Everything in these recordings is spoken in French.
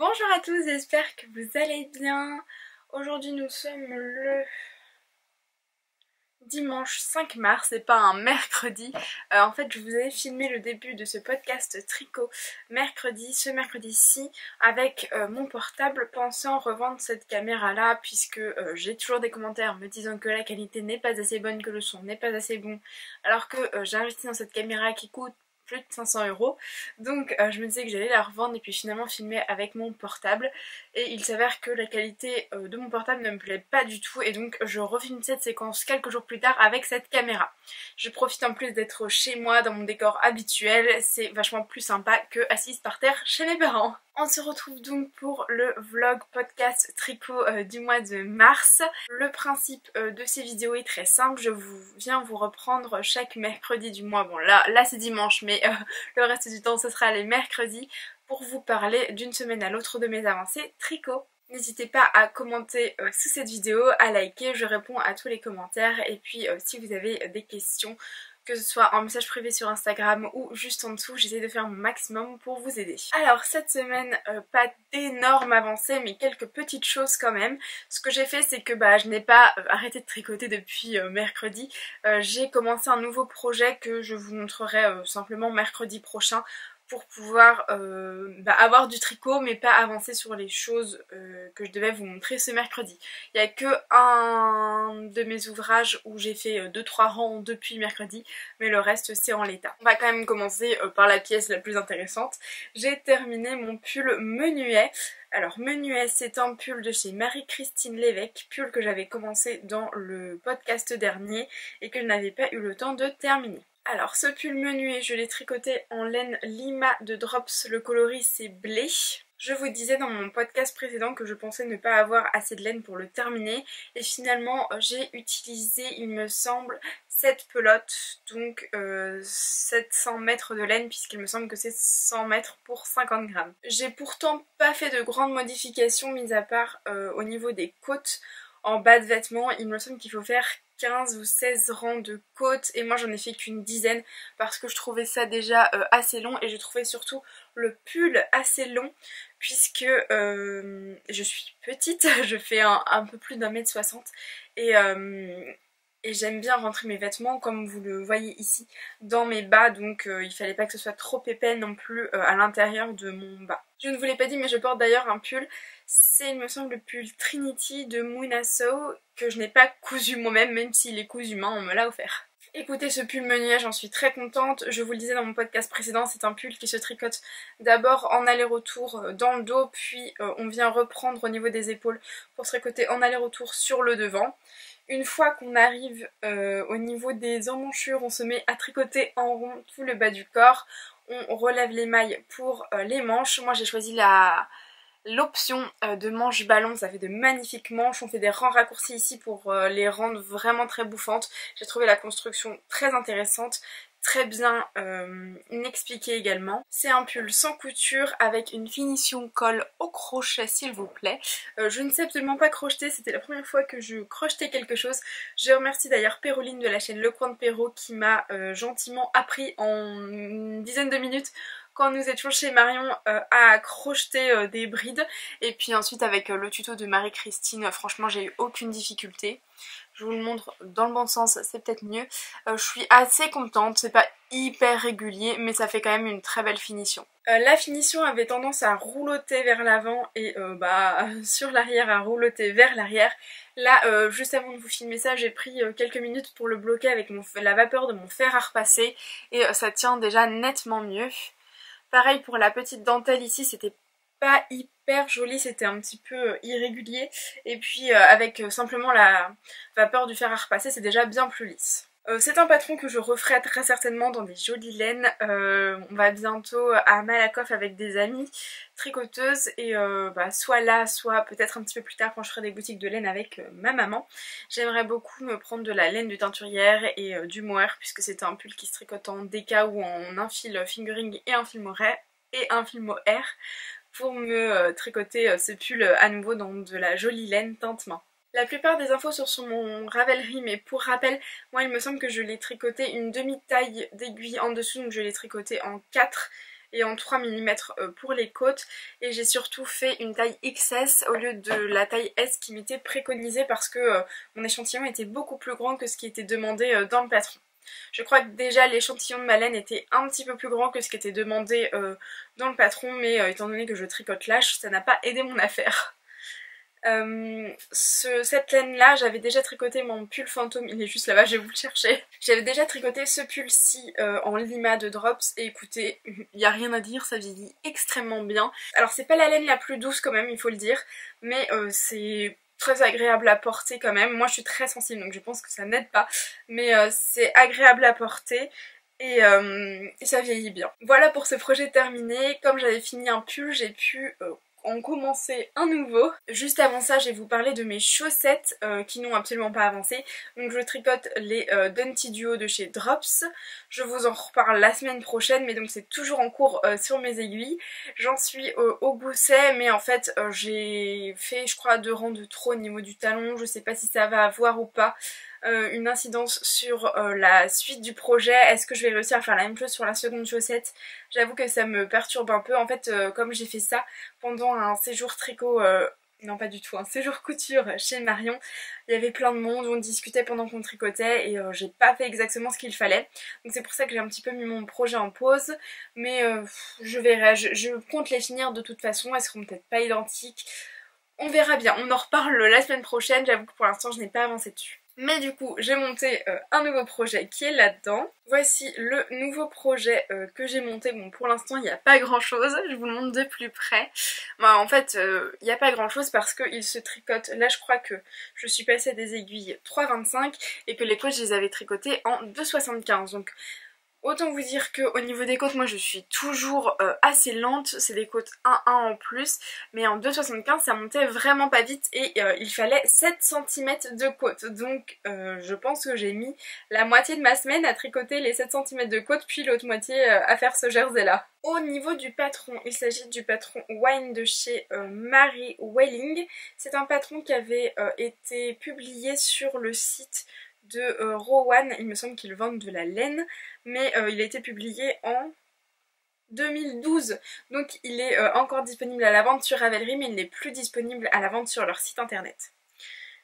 Bonjour à tous, j'espère que vous allez bien. Aujourd'hui nous sommes le dimanche 5 mars et pas un mercredi. En fait je vous avais filmé le début de ce podcast tricot ce mercredi-ci avec mon portable pensant revendre cette caméra là puisque j'ai toujours des commentaires me disant que la qualité n'est pas assez bonne, que le son n'est pas assez bon alors que j'ai investi dans cette caméra qui coûte plus de 500 €. Donc je me disais que j'allais la revendre et puis finalement filmer avec mon portable. Et il s'avère que la qualité de mon portable ne me plaît pas du tout et donc je refilme cette séquence quelques jours plus tard avec cette caméra. Je profite en plus d'être chez moi dans mon décor habituel, c'est vachement plus sympa que assise par terre chez mes parents. On se retrouve donc pour le vlog podcast tricot du mois de mars. Le principe de ces vidéos est très simple, je viens vous reprendre chaque mercredi du mois. Bon là c'est dimanche mais le reste du temps ce sera les mercredis pour vous parler d'une semaine à l'autre de mes avancées tricot. N'hésitez pas à commenter sous cette vidéo, à liker, je réponds à tous les commentaires et puis si vous avez des questions, que ce soit en message privé sur Instagram ou juste en dessous, j'essaie de faire mon maximum pour vous aider. Alors cette semaine, pas d'énormes avancées mais quelques petites choses quand même. Ce que j'ai fait c'est que je n'ai pas arrêté de tricoter depuis mercredi. J'ai commencé un nouveau projet que je vous montrerai simplement mercredi prochain pour pouvoir avoir du tricot mais pas avancer sur les choses que je devais vous montrer ce mercredi. Il n'y a que un de mes ouvrages où j'ai fait 2-3 rangs depuis mercredi mais le reste c'est en l'état. On va quand même commencer par la pièce la plus intéressante. J'ai terminé mon pull menuet. Alors menuet c'est un pull de chez Marie-Christine Lévesque, pull que j'avais commencé dans le podcast dernier et que je n'avais pas eu le temps de terminer. Alors ce pull menuet je l'ai tricoté en laine Lima de Drops, le coloris c'est blé. Je vous disais dans mon podcast précédent que je pensais ne pas avoir assez de laine pour le terminer et finalement j'ai utilisé il me semble 7 pelotes, donc 700 mètres de laine puisqu'il me semble que c'est 100 mètres pour 50 grammes. J'ai pourtant pas fait de grandes modifications mis à part au niveau des côtes. En bas de vêtements, il me semble qu'il faut faire 15 ou 16 rangs de côtes et moi j'en ai fait qu'une dizaine parce que je trouvais ça déjà assez long et je trouvais surtout le pull assez long puisque je suis petite, je fais un peu plus d'1,60 m et j'aime bien rentrer mes vêtements comme vous le voyez ici dans mes bas, donc il fallait pas que ce soit trop épais non plus à l'intérieur de mon bas. Je ne vous l'ai pas dit mais je porte d'ailleurs un pull, c'est il me semble le pull Trinity de Moonasso que je n'ai pas cousu moi-même, même s'il est cousu main, on me l'a offert. Écoutez, ce pull menuet, j'en suis très contente. Je vous le disais dans mon podcast précédent, c'est un pull qui se tricote d'abord en aller-retour dans le dos, puis on vient reprendre au niveau des épaules pour se tricoter en aller-retour sur le devant. Une fois qu'on arrive au niveau des emmanchures, on se met à tricoter en rond tout le bas du corps. On relève les mailles pour les manches. Moi j'ai choisi l'option de manche ballon, ça fait de magnifiques manches, on fait des rangs raccourcis ici pour les rendre vraiment très bouffantes. J'ai trouvé la construction très intéressante, très bien expliquée également. C'est un pull sans couture avec une finition colle au crochet s'il vous plaît. Je ne sais absolument pas crocheter, c'était la première fois que je crochetais quelque chose. Je remercie d'ailleurs Péroline de la chaîne Le Coin de Péro qui m'a gentiment appris en une dizaine de minutes quand nous étions chez Marion à crocheter des brides et puis ensuite avec le tuto de Marie-Christine franchement j'ai eu aucune difficulté. Je vous le montre dans le bon sens, c'est peut-être mieux. Je suis assez contente, c'est pas hyper régulier mais ça fait quand même une très belle finition. La finition avait tendance à rouloter vers l'avant et sur l'arrière à rouloter vers l'arrière. Là juste avant de vous filmer ça j'ai pris quelques minutes pour le bloquer avec la vapeur de mon fer à repasser et ça tient déjà nettement mieux. Pareil pour la petite dentelle ici, c'était pas hyper joli, c'était un petit peu irrégulier. Et puis avec simplement la vapeur du fer à repasser, c'est déjà bien plus lisse. C'est un patron que je referai très certainement dans des jolies laines. On va bientôt à Malakoff avec des amies tricoteuses et soit là, soit peut-être un petit peu plus tard quand je ferai des boutiques de laine avec ma maman. J'aimerais beaucoup me prendre de la laine de teinturière et du mohair puisque c'est un pull qui se tricote en DK ou en un fil fingering et un fil mohair pour me tricoter ce pull à nouveau dans de la jolie laine teinte main. La plupart des infos sont sur mon Ravelry mais pour rappel, moi il me semble que je l'ai tricoté une demi-taille d'aiguille en dessous donc je l'ai tricoté en 4 et en 3 mm pour les côtes, et j'ai surtout fait une taille XS au lieu de la taille S qui m'était préconisée parce que mon échantillon était beaucoup plus grand que ce qui était demandé dans le patron. Je crois que déjà l'échantillon de ma laine était un petit peu plus grand que ce qui était demandé dans le patron, mais étant donné que je tricote lâche, ça n'a pas aidé mon affaire. Cette laine là, j'avais déjà tricoté mon pull fantôme, il est juste là-bas, je vais vous le chercher. J'avais déjà tricoté ce pull ci en lima de Drops et écoutez, il n'y a rien à dire, ça vieillit extrêmement bien. Alors c'est pas la laine la plus douce quand même, il faut le dire, mais c'est très agréable à porter quand même. Moi je suis très sensible donc je pense que ça n'aide pas, mais c'est agréable à porter. Et ça vieillit bien. Voilà pour ce projet terminé. Comme j'avais fini un pull, j'ai pu en commencer un nouveau. Juste avant ça, je vais vous parler de mes chaussettes qui n'ont absolument pas avancé. Donc je tricote les Dunty Duo de chez Drops. Je vous en reparle la semaine prochaine, mais donc c'est toujours en cours sur mes aiguilles. J'en suis au gousset, mais en fait j'ai fait je crois 2 rangs de trop au niveau du talon. Je sais pas si ça va avoir ou pas une incidence sur la suite du projet. Est-ce que je vais réussir à faire la même chose sur la seconde chaussette? J'avoue que ça me perturbe un peu. En fait, comme j'ai fait ça pendant un séjour tricot, non pas du tout, un séjour couture chez Marion, il y avait plein de monde, on discutait pendant qu'on tricotait et j'ai pas fait exactement ce qu'il fallait. Donc c'est pour ça que j'ai un petit peu mis mon projet en pause, mais je verrai, je compte les finir de toute façon, elles seront peut-être pas identiques. On verra bien, on en reparle la semaine prochaine, j'avoue que pour l'instant je n'ai pas avancé dessus. Mais du coup, j'ai monté un nouveau projet qui est là-dedans. Voici le nouveau projet que j'ai monté. Bon, pour l'instant, il n'y a pas grand-chose. Je vous le montre de plus près. Bah, en fait, il n'y a pas grand-chose parce qu'il se tricote. Là, je crois que je suis passée à des aiguilles 3,25 et que les côtes, je les avais tricotées en 2,75. Donc, autant vous dire qu'au niveau des côtes, moi je suis toujours assez lente, c'est des côtes 1,1 en plus, mais en 2,75 ça montait vraiment pas vite et il fallait 7 cm de côte. Donc je pense que j'ai mis la moitié de ma semaine à tricoter les 7 cm de côte, puis l'autre moitié à faire ce jersey là. Au niveau du patron, il s'agit du patron Wine de chez Marie Welling. C'est un patron qui avait été publié sur le site de Rowan, il me semble qu'ils vendent de la laine, mais il a été publié en 2012, donc il est encore disponible à la vente sur Ravelry, mais il n'est plus disponible à la vente sur leur site internet.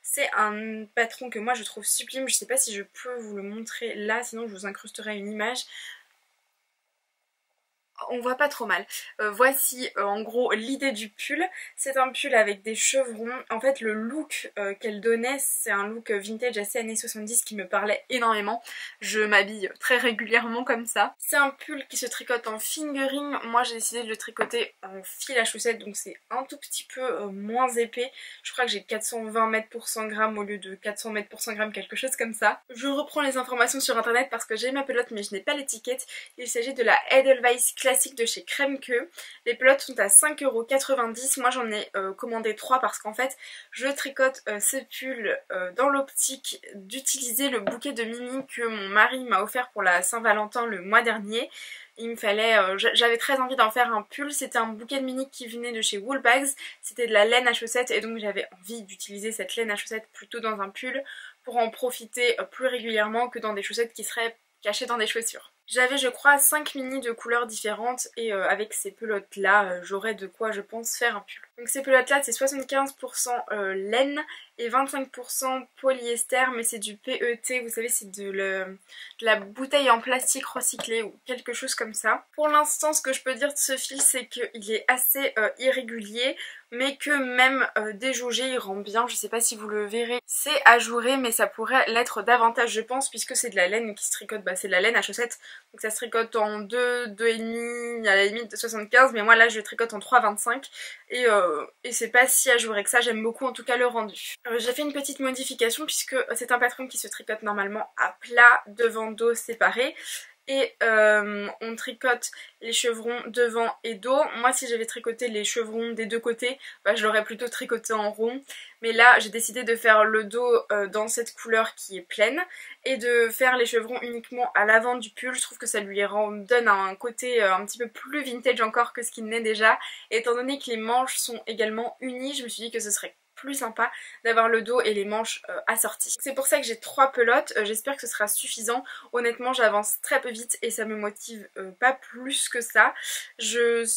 C'est un patron que moi je trouve sublime, je sais pas si je peux vous le montrer là, sinon je vous incrusterai une image. On voit pas trop mal. Voici en gros l'idée du pull. C'est un pull avec des chevrons. En fait le look qu'elle donnait, c'est un look vintage assez années 70 qui me parlait énormément. Je m'habille très régulièrement comme ça. C'est un pull qui se tricote en fingering. Moi j'ai décidé de le tricoter en fil à chaussette, donc c'est un tout petit peu moins épais. Je crois que j'ai 420 mètres pour 100 grammes au lieu de 400 mètres pour 100 grammes, quelque chose comme ça. Je reprends les informations sur internet parce que j'ai ma pelote mais je n'ai pas l'étiquette. Il s'agit de la Edelweiss classique de chez Kremke. Les pelotes sont à 5,90 €. Moi j'en ai commandé 3 parce qu'en fait je tricote ce pull dans l'optique d'utiliser le bouquet de mini que mon mari m'a offert pour la Saint-Valentin le mois dernier. Il me fallait, j'avais très envie d'en faire un pull, c'était un bouquet de mini qui venait de chez Woolbags, c'était de la laine à chaussettes et donc j'avais envie d'utiliser cette laine à chaussettes plutôt dans un pull pour en profiter plus régulièrement que dans des chaussettes qui seraient cachées dans des chaussures. J'avais je crois 5 mini de couleurs différentes et avec ces pelotes là j'aurais de quoi je pense faire un pull. Donc ces pelotes là c'est 75% laine et 25% polyester, mais c'est du PET, vous savez c'est de la bouteille en plastique recyclé ou quelque chose comme ça. Pour l'instant ce que je peux dire de ce fil c'est qu'il est assez irrégulier, mais que même déjaugé il rend bien. Je sais pas si vous le verrez, c'est ajouré mais ça pourrait l'être davantage je pense, puisque c'est de la laine qui se tricote, c'est de la laine à chaussettes. Donc ça se tricote en 2, 2,5, à la limite de 75, mais moi là je tricote en 3,25 et c'est pas si ajouré que ça, j'aime beaucoup en tout cas le rendu. J'ai fait une petite modification puisque c'est un patron qui se tricote normalement à plat, devant, dos séparés. Et on tricote les chevrons devant et dos. Moi si j'avais tricoté les chevrons des deux côtés, je l'aurais plutôt tricoté en rond. Mais là j'ai décidé de faire le dos dans cette couleur qui est pleine et de faire les chevrons uniquement à l'avant du pull. Je trouve que ça lui donne un côté un petit peu plus vintage encore que ce qu'il n'est déjà. Et étant donné que les manches sont également unies, je me suis dit que ce serait plus sympa d'avoir le dos et les manches assortis. C'est pour ça que j'ai 3 pelotes, j'espère que ce sera suffisant. Honnêtement j'avance très peu vite et ça me motive pas plus que ça.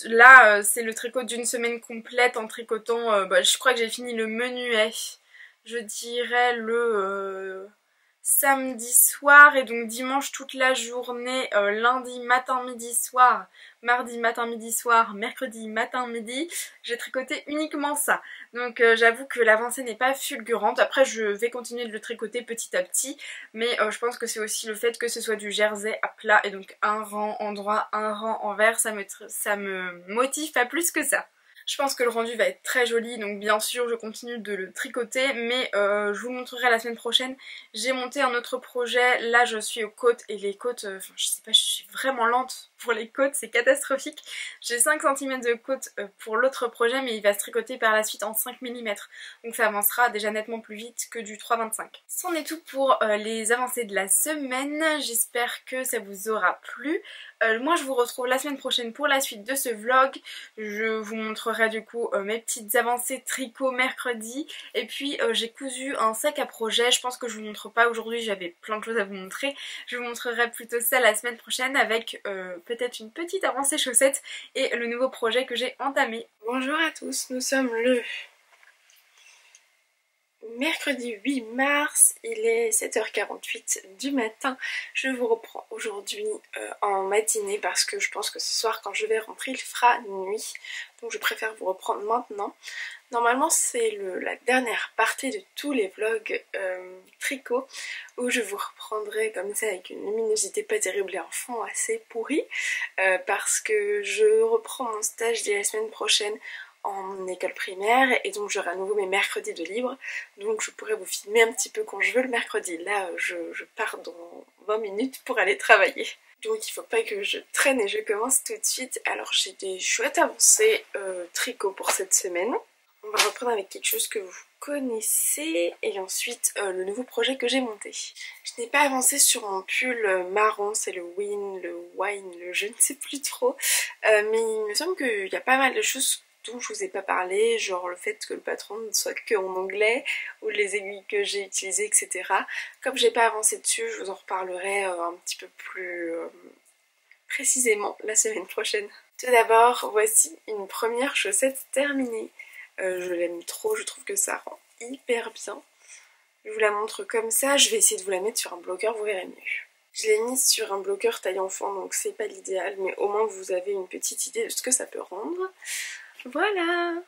Là c'est le tricot d'une semaine complète en tricotant, je crois que j'ai fini le menuet, je dirais le samedi soir et donc dimanche toute la journée, lundi matin midi soir, mardi matin midi soir, mercredi matin midi, j'ai tricoté uniquement ça. Donc j'avoue que l'avancée n'est pas fulgurante. Après je vais continuer de le tricoter petit à petit, mais je pense que c'est aussi le fait que ce soit du jersey à plat et donc un rang endroit, un rang envers, ça me motive pas plus que ça. Je pense que le rendu va être très joli, donc bien sûr je continue de le tricoter, mais je vous le montrerai la semaine prochaine. J'ai monté un autre projet, là je suis aux côtes et les côtes, je sais pas, je suis vraiment lente pour les côtes, c'est catastrophique. J'ai 5 cm de côte pour l'autre projet, mais il va se tricoter par la suite en 5 mm, donc ça avancera déjà nettement plus vite que du 3,25. C'en est tout pour les avancées de la semaine, j'espère que ça vous aura plu. Moi je vous retrouve la semaine prochaine pour la suite de ce vlog. Je vous montrerai du coup mes petites avancées tricot mercredi. Et puis j'ai cousu un sac à projet. Je pense que je vous montre pas aujourd'hui, j'avais plein de choses à vous montrer. Je vous montrerai plutôt ça la semaine prochaine avec peut-être une petite avancée chaussette et le nouveau projet que j'ai entamé. Bonjour à tous, nous sommes le mercredi 8 mars, il est 7h48 du matin. Je vous reprends aujourd'hui en matinée parce que je pense que ce soir quand je vais rentrer il fera nuit. Donc je préfère vous reprendre maintenant. Normalement c'est la dernière partie de tous les vlogs tricot où je vous reprendrai comme ça avec une luminosité pas terrible et un fond assez pourri parce que je reprends mon stage dès la semaine prochaine en école primaire et donc j'aurai à nouveau mes mercredis de libre, donc je pourrai vous filmer un petit peu quand je veux le mercredi. Là je pars dans 20 minutes pour aller travailler, donc il faut pas que je traîne et je commence tout de suite. Alors j'ai des chouettes avancées tricot pour cette semaine. On va reprendre avec quelque chose que vous connaissez et ensuite le nouveau projet que j'ai monté. Je n'ai pas avancé sur mon pull marron, c'est le wine, je ne sais plus trop, mais il me semble qu'il y a pas mal de choses dont je vous ai pas parlé, genre le fait que le patron ne soit que en anglais ou les aiguilles que j'ai utilisées, etc. Comme j'ai pas avancé dessus, je vous en reparlerai un petit peu plus précisément la semaine prochaine. Tout d'abord, voici une première chaussette terminée. Je l'aime trop, je trouve que ça rend hyper bien. Je vous la montre comme ça, je vais essayer de vous la mettre sur un bloqueur, vous verrez mieux. Je l'ai mise sur un bloqueur taille enfant, donc c'est pas l'idéal, mais au moins vous avez une petite idée de ce que ça peut rendre. Voilà!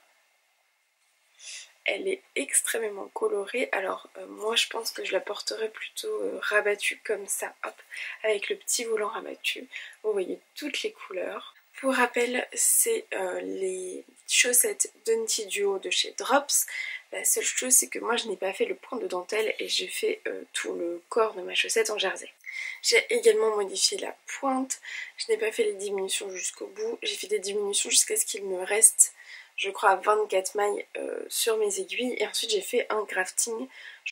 Elle est extrêmement colorée, alors moi je pense que je la porterai plutôt rabattue comme ça, hop, avec le petit volant rabattu. Vous voyez toutes les couleurs. Pour rappel, c'est les chaussettes Dunty Duo de chez Drops. La seule chose c'est que moi je n'ai pas fait le point de dentelle et j'ai fait tout le corps de ma chaussette en jersey. J'ai également modifié la pointe, je n'ai pas fait les diminutions jusqu'au bout, j'ai fait des diminutions jusqu'à ce qu'il me reste, je crois, 24 mailles sur mes aiguilles et ensuite j'ai fait un grafting.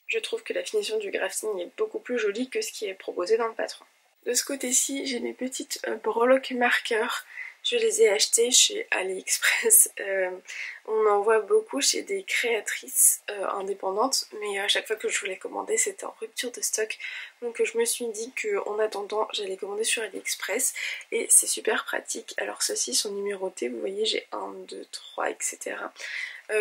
Je trouve que la finition du grafting est beaucoup plus jolie que ce qui est proposé dans le patron. De ce côté-ci, j'ai mes petites breloques marqueurs. Je les ai achetées chez AliExpress. On en voit beaucoup chez des créatrices indépendantes, mais à chaque fois que je voulais commander, c'était en rupture de stock. Donc je me suis dit qu'en attendant, j'allais commander sur AliExpress et c'est super pratique. Alors ceux-ci sont numérotés, vous voyez, j'ai 1, 2, 3, etc.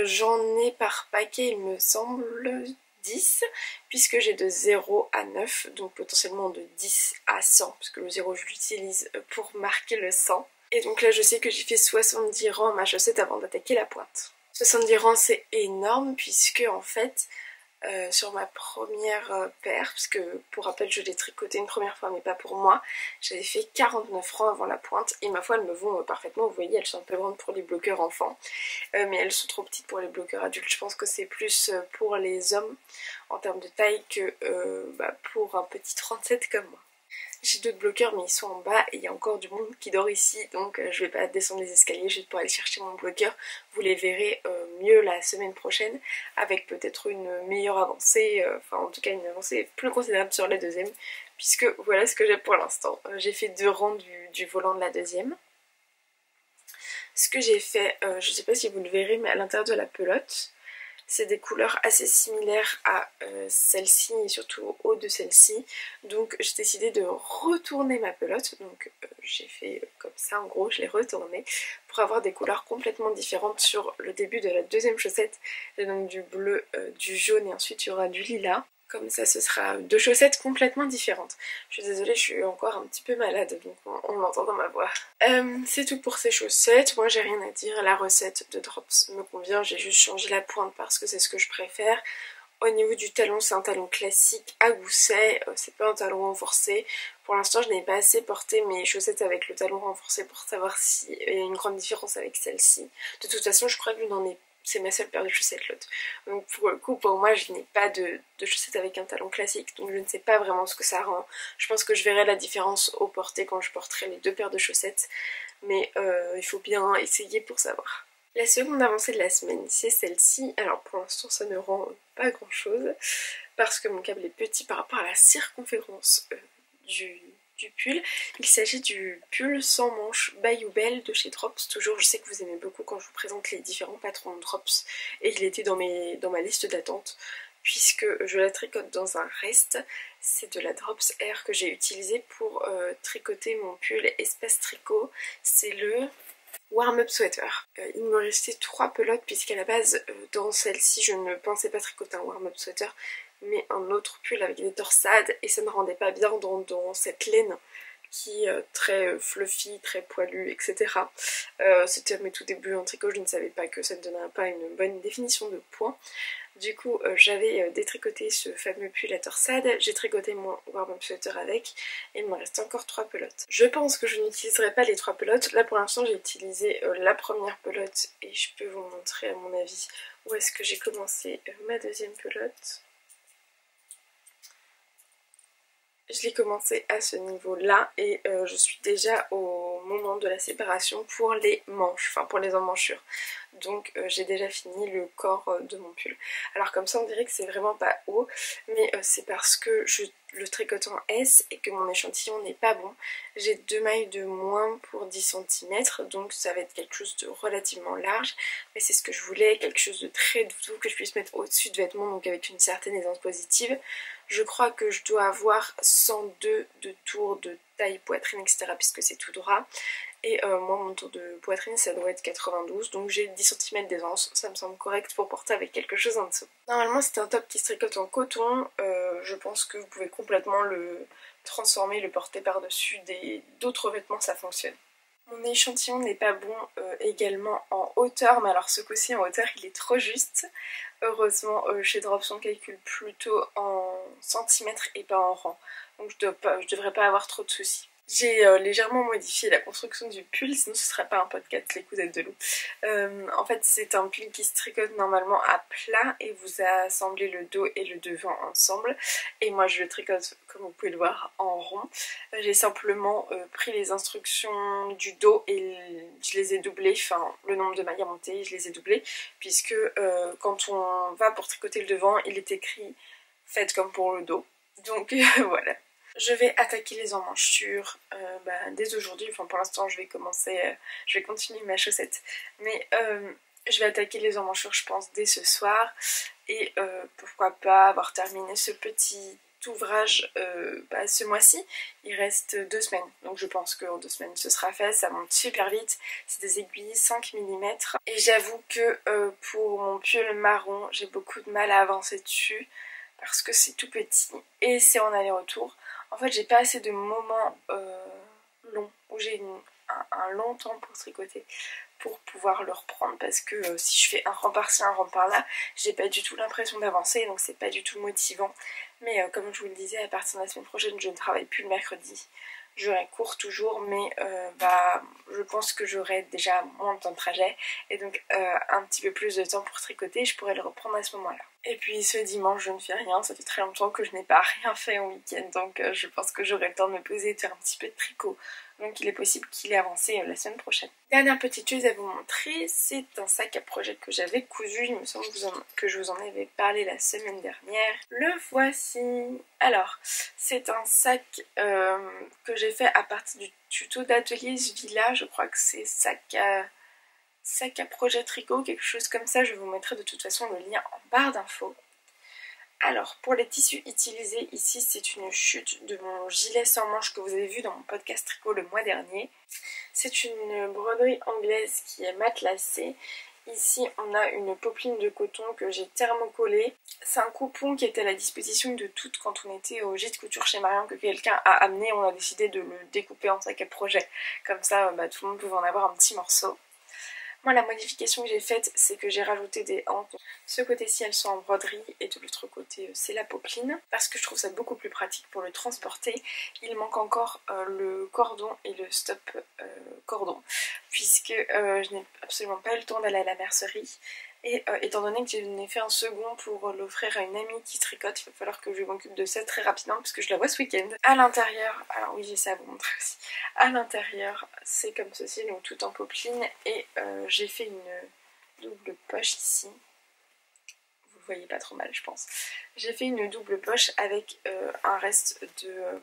J'en ai par paquet, il me semble, 10, puisque j'ai de 0 à 9, donc potentiellement de 10 à 100, parce que le 0 je l'utilise pour marquer le 100. Et donc là je sais que j'ai fait 70 rangs ma chaussette avant d'attaquer la pointe. 70 rangs c'est énorme puisque en fait sur ma première paire, parce que pour rappel je l'ai tricoté une première fois mais pas pour moi, j'avais fait 49 rangs avant la pointe et ma foi elles me vont parfaitement. Vous voyez, elles sont un peu grandes pour les bloqueurs enfants mais elles sont trop petites pour les bloqueurs adultes. Je pense que c'est plus pour les hommes en termes de taille que pour un petit 37 comme moi. J'ai d'autres bloqueurs mais ils sont en bas et il y a encore du monde qui dort ici, donc je vais pas descendre les escaliers juste pour aller chercher mon bloqueur. Vous les verrez mieux la semaine prochaine avec peut-être une meilleure avancée, enfin en tout cas une avancée plus considérable sur la deuxième, puisque voilà ce que j'ai pour l'instant. J'ai fait 2 rangs du volant de la deuxième. Ce que j'ai fait, je sais pas si vous le verrez, mais à l'intérieur de la pelote, C'est des couleurs assez similaires à celle-ci et surtout au haut de celle-ci. Donc j'ai décidé de retourner ma pelote. Donc j'ai fait comme ça, en gros je l'ai retournée pour avoir des couleurs complètement différentes sur le début de la deuxième chaussette. J'ai donc du bleu, du jaune et ensuite il y aura du lilas. Comme ça, ce sera deux chaussettes complètement différentes. Je suis désolée, je suis encore un petit peu malade, donc on l'entend dans ma voix. C'est tout pour ces chaussettes. Moi, j'ai rien à dire. La recette de Drops me convient. J'ai juste changé la pointe parce que c'est ce que je préfère. Au niveau du talon, c'est un talon classique à gousset. C'est pas un talon renforcé. Pour l'instant, je n'ai pas assez porté mes chaussettes avec le talon renforcé pour savoir s'il y a une grande différence avec celle-ci. De toute façon, je crois que je n'en ai. C'est ma seule paire de chaussettes l'autre. Donc pour le coup, pour moi, je n'ai pas de chaussettes avec un talon classique. Donc je ne sais pas vraiment ce que ça rend. Je pense que je verrai la différence au porté quand je porterai les deux paires de chaussettes. Mais il faut bien essayer pour savoir. La seconde avancée de la semaine, c'est celle-ci. Alors pour l'instant, ça ne rend pas grand chose. Parce que mon câble est petit par rapport à la circonférence du pull. Il s'agit du pull sans manches Bayou Belle de chez Drops. Toujours, je sais que vous aimez beaucoup quand je vous présente les différents patrons de Drops et il était dans ma liste d'attente puisque je la tricote dans un reste. C'est de la Drops Air que j'ai utilisé pour tricoter mon pull Espace Tricot. C'est le Warm Up Sweater. Il me restait 3 pelotes puisqu'à la base dans celle-ci je ne pensais pas tricoter un Warm Up Sweater mais un autre pull avec des torsades et ça ne rendait pas bien dans cette laine qui est très fluffy, très poilue, etc. C'était à mes tout débuts en tricot, je ne savais pas que ça ne donnerait pas une bonne définition de point. Du coup, j'avais détricoté ce fameux pull à torsade, j'ai tricoté mon warm-up sweater avec, et il me reste encore 3 pelotes. Je pense que je n'utiliserai pas les 3 pelotes, là pour l'instant j'ai utilisé la première pelote, et je peux vous montrer à mon avis où est-ce que j'ai commencé ma deuxième pelote. Je l'ai commencé à ce niveau-là et je suis déjà au moment de la séparation pour les manches, enfin pour les emmanchures. Donc j'ai déjà fini le corps de mon pull. Alors comme ça on dirait que c'est vraiment pas haut, mais c'est parce que je le tricote en S et que mon échantillon n'est pas bon. J'ai 2 mailles de moins pour 10 cm, donc ça va être quelque chose de relativement large. Mais c'est ce que je voulais, quelque chose de très doux que je puisse mettre au-dessus de vêtements, donc avec une certaine aisance positive. Je crois que je dois avoir 102 de tour de taille poitrine, etc. puisque c'est tout droit. Et moi mon tour de poitrine ça doit être 92, donc j'ai 10 cm d'aisance, ça me semble correct pour porter avec quelque chose en dessous. Normalement c'est un top qui se tricote en coton, je pense que vous pouvez complètement le transformer, le porter par-dessus d'autres vêtements, ça fonctionne. Mon échantillon n'est pas bon également en hauteur, mais alors ce coup-ci en hauteur il est trop juste. Heureusement chez Drops on calcule plutôt en centimètres et pas en rang, donc je devrais pas avoir trop de soucis. J'ai légèrement modifié la construction du pull, sinon ce serait pas un podcast les cousettes de loup. En fait c'est un pull qui se tricote normalement à plat et vous assemblez le dos et le devant ensemble. Et moi je le tricote comme vous pouvez le voir en rond. J'ai simplement pris les instructions du dos et je les ai doublées, enfin le nombre de mailles à monter je les ai doublées. Puisque quand on va pour tricoter le devant il est écrit faites comme pour le dos. Donc voilà. Je vais attaquer les emmanchures dès aujourd'hui, enfin pour l'instant je vais continuer ma chaussette, mais je vais attaquer les emmanchures je pense dès ce soir, et pourquoi pas avoir terminé ce petit ouvrage ce mois-ci. Il reste 2 semaines, donc je pense qu'en 2 semaines ce sera fait, ça monte super vite, c'est des aiguilles 5 mm, et j'avoue que pour mon pull marron j'ai beaucoup de mal à avancer dessus, parce que c'est tout petit, et c'est en aller-retour. En fait j'ai pas assez de moments longs où j'ai un long temps pour tricoter pour pouvoir le reprendre, parce que si je fais un rang par-ci, un rang par-là, j'ai pas du tout l'impression d'avancer, donc c'est pas du tout motivant. Mais comme je vous le disais, à partir de la semaine prochaine je ne travaille plus le mercredi. J'aurai cours toujours, mais je pense que j'aurai déjà moins de temps de trajet et donc un petit peu plus de temps pour tricoter, je pourrais le reprendre à ce moment-là. Et puis ce dimanche je ne fais rien, ça fait très longtemps que je n'ai pas rien fait au week-end, donc je pense que j'aurai le temps de me poser et de faire un petit peu de tricot. Donc il est possible qu'il ait avancé la semaine prochaine. Dernière petite chose à vous montrer, c'est un sac à project que j'avais cousu, il me semble que je vous en avais parlé la semaine dernière. Le voici. Alors, c'est un sac que j'ai fait à partir du tuto d'atelier Villa, je crois que c'est sac à sac à projet tricot, quelque chose comme ça. Je vous mettrai de toute façon le lien en barre d'infos. Alors pour les tissus utilisés ici, c'est une chute de mon gilet sans manches que vous avez vu dans mon podcast tricot le mois dernier. C'est une broderie anglaise qui est matelassée. Ici on a une popeline de coton que j'ai thermocollée. C'est un coupon qui était à la disposition de toutes quand on était au gîte couture chez Marion, que quelqu'un a amené. On a décidé de le découper en sac à projet, comme ça tout le monde pouvait en avoir un petit morceau. Moi la modification que j'ai faite, c'est que j'ai rajouté des hanches. Ce côté-ci elles sont en broderie et de l'autre côté c'est la popeline, parce que je trouve ça beaucoup plus pratique pour le transporter. Il manque encore le cordon et le stop cordon, puisque je n'ai absolument pas eu le temps d'aller à la mercerie. Et étant donné que j'en ai fait un second pour l'offrir à une amie qui tricote, il va falloir que je m'occupe de ça très rapidement parce que je la vois ce week-end. À l'intérieur, alors oui j'ai ça à vous montrer aussi, à l'intérieur c'est comme ceci, donc tout en popeline, et j'ai fait une double poche ici. Vous le voyez pas trop mal je pense. J'ai fait une double poche avec un reste de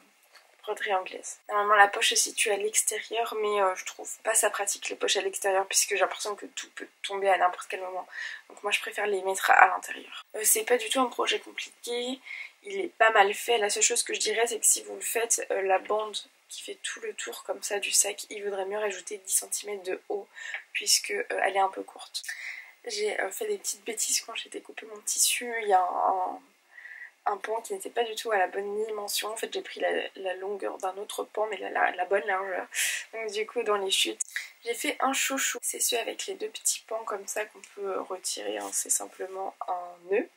broderie anglaise. Normalement la poche se situe à l'extérieur, mais je trouve pas ça pratique les poches à l'extérieur puisque j'ai l'impression que tout peut tomber à n'importe quel moment. Donc moi je préfère les mettre à l'intérieur. C'est pas du tout un projet compliqué, il est pas mal fait. La seule chose que je dirais c'est que si vous le faites, la bande qui fait tout le tour comme ça du sac, il vaudrait mieux rajouter 10 cm de haut puisque elle est un peu courte. J'ai fait des petites bêtises quand j'ai découpé mon tissu. Il y a un pan qui n'était pas du tout à la bonne dimension. En fait j'ai pris la longueur d'un autre pan mais la bonne largeur. Donc du coup dans les chutes j'ai fait un chouchou. C'est celui avec les deux petits pans comme ça qu'on peut retirer, hein. C'est simplement un nœud.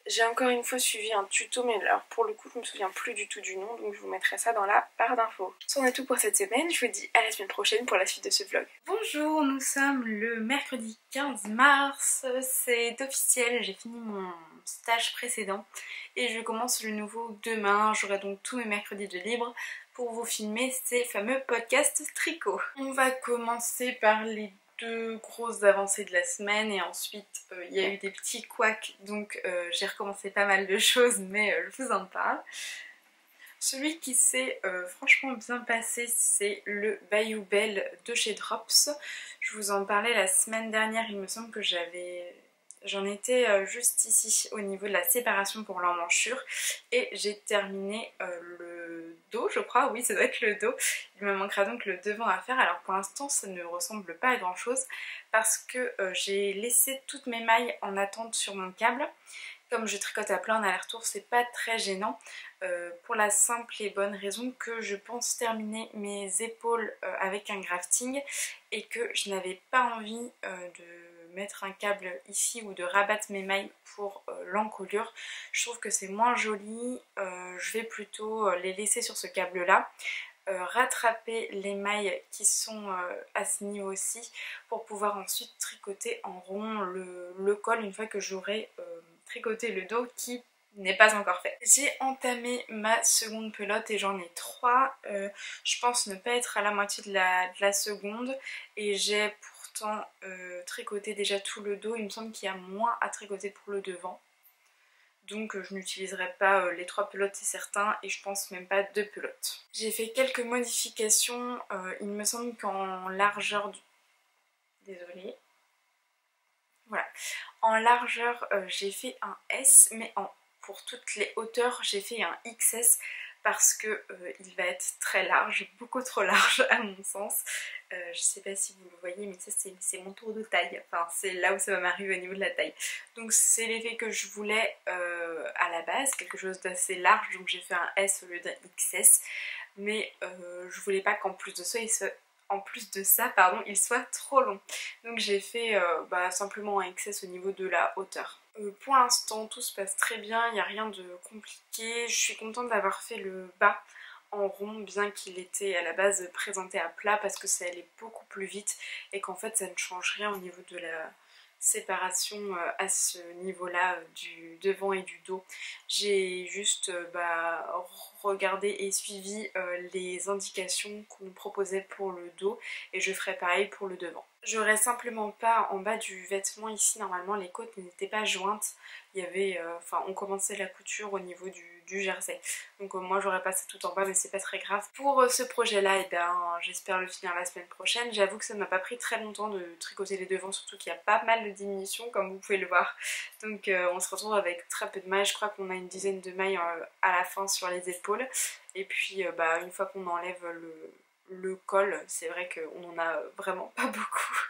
J'ai encore une fois suivi un tuto, mais alors pour le coup je me souviens plus du tout du nom, donc je vous mettrai ça dans la barre d'infos. C'en est tout pour cette semaine, je vous dis à la semaine prochaine pour la suite de ce vlog. Bonjour, nous sommes le mercredi 15 mars, c'est officiel, j'ai fini mon stage précédent et je commence le nouveau demain. J'aurai donc tous mes mercredis de libre pour vous filmer ces fameux podcasts tricot. On va commencer par les deux grosses avancées de la semaine et ensuite il y a eu des petits couacs, donc j'ai recommencé pas mal de choses, mais je vous en parle. Celui qui s'est franchement bien passé, c'est le Bayou Belle de chez Drops. Je vous en parlais la semaine dernière, il me semble que j'en étais juste ici au niveau de la séparation pour l'emmanchure et j'ai terminé le dos, je crois, oui ça doit être le dos. Il me manquera donc le devant à faire. Alors pour l'instant ça ne ressemble pas à grand chose parce que j'ai laissé toutes mes mailles en attente sur mon câble. Comme je tricote à plat en aller-retour, c'est pas très gênant pour la simple et bonne raison que je pense terminer mes épaules avec un grafting et que je n'avais pas envie de mettre un câble ici ou de rabattre mes mailles pour l'encolure. Je trouve que c'est moins joli, je vais plutôt les laisser sur ce câble là. Rattraper les mailles qui sont à ce niveau-ci pour pouvoir ensuite tricoter en rond le col une fois que j'aurai tricoté le dos qui n'est pas encore fait. J'ai entamé ma seconde pelote et j'en ai 3. Je pense ne pas être à la moitié de la seconde et j'ai pourtant tricoté déjà tout le dos. Il me semble qu'il y a moins à tricoter pour le devant. Donc je n'utiliserai pas les 3 pelotes c'est certain et je pense même pas 2 pelotes. J'ai fait quelques modifications, il me semble qu'en largeur... Désolée. Voilà. En largeur j'ai fait un S mais pour toutes les hauteurs j'ai fait un XS parce que il va être très large, beaucoup trop large à mon sens. Je sais pas si vous le voyez mais ça c'est mon tour de taille, enfin c'est là où ça va m'arriver au niveau de la taille. Donc c'est l'effet que je voulais à la base, quelque chose d'assez large, donc j'ai fait un S au lieu d'un XS. Mais je voulais pas qu'en plus de ça il soit trop long. Donc j'ai fait simplement un XS au niveau de la hauteur. Pour l'instant tout se passe très bien, il n'y a rien de compliqué. Je suis contente d'avoir fait le bas en rond bien qu'il était à la base présenté à plat parce que ça allait beaucoup plus vite et qu'en fait ça ne change rien au niveau de la séparation à ce niveau là du devant et du dos. J'ai juste regardé et suivi les indications qu'on proposait pour le dos et je ferai pareil pour le devant. J'aurais simplement pas en bas du vêtement ici, normalement les côtes n'étaient pas jointes. Il y avait, enfin on commençait la couture au niveau du jersey. Donc moi j'aurais passé tout en bas mais c'est pas très grave. Pour ce projet là, et ben j'espère le finir la semaine prochaine. J'avoue que ça m'a pas pris très longtemps de tricoter les devants, surtout qu'il y a pas mal de diminutions comme vous pouvez le voir. Donc on se retrouve avec très peu de mailles, je crois qu'on a une dizaine de mailles à la fin sur les épaules. Et puis bah, une fois qu'on enlève le col, c'est vrai qu'on en a vraiment pas beaucoup.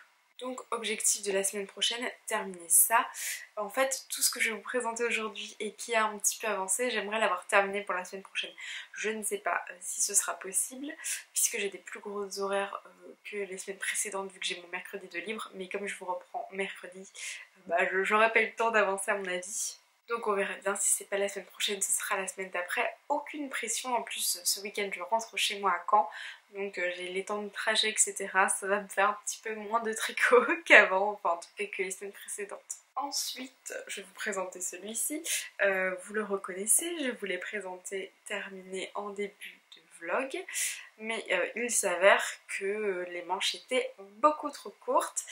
Donc objectif de la semaine prochaine, terminer ça. En fait tout ce que je vais vous présenter aujourd'hui et qui a un petit peu avancé, j'aimerais l'avoir terminé pour la semaine prochaine. Je ne sais pas si ce sera possible puisque j'ai des plus gros horaires que les semaines précédentes vu que j'ai mon mercredi de libre, mais comme je vous reprends mercredi, bah, j'aurai pas eu le temps d'avancer à mon avis. Donc on verra bien, si c'est pas la semaine prochaine, ce sera la semaine d'après. Aucune pression, en plus ce week-end je rentre chez moi à Caen, donc j'ai les temps de trajet etc. Ça va me faire un petit peu moins de tricot qu'avant, enfin en tout cas que les semaines précédentes. Ensuite, je vais vous présenter celui-ci. Vous le reconnaissez, je vous l'ai présenté terminé en début de vlog. Mais il s'avère que les manches étaient beaucoup trop courtes.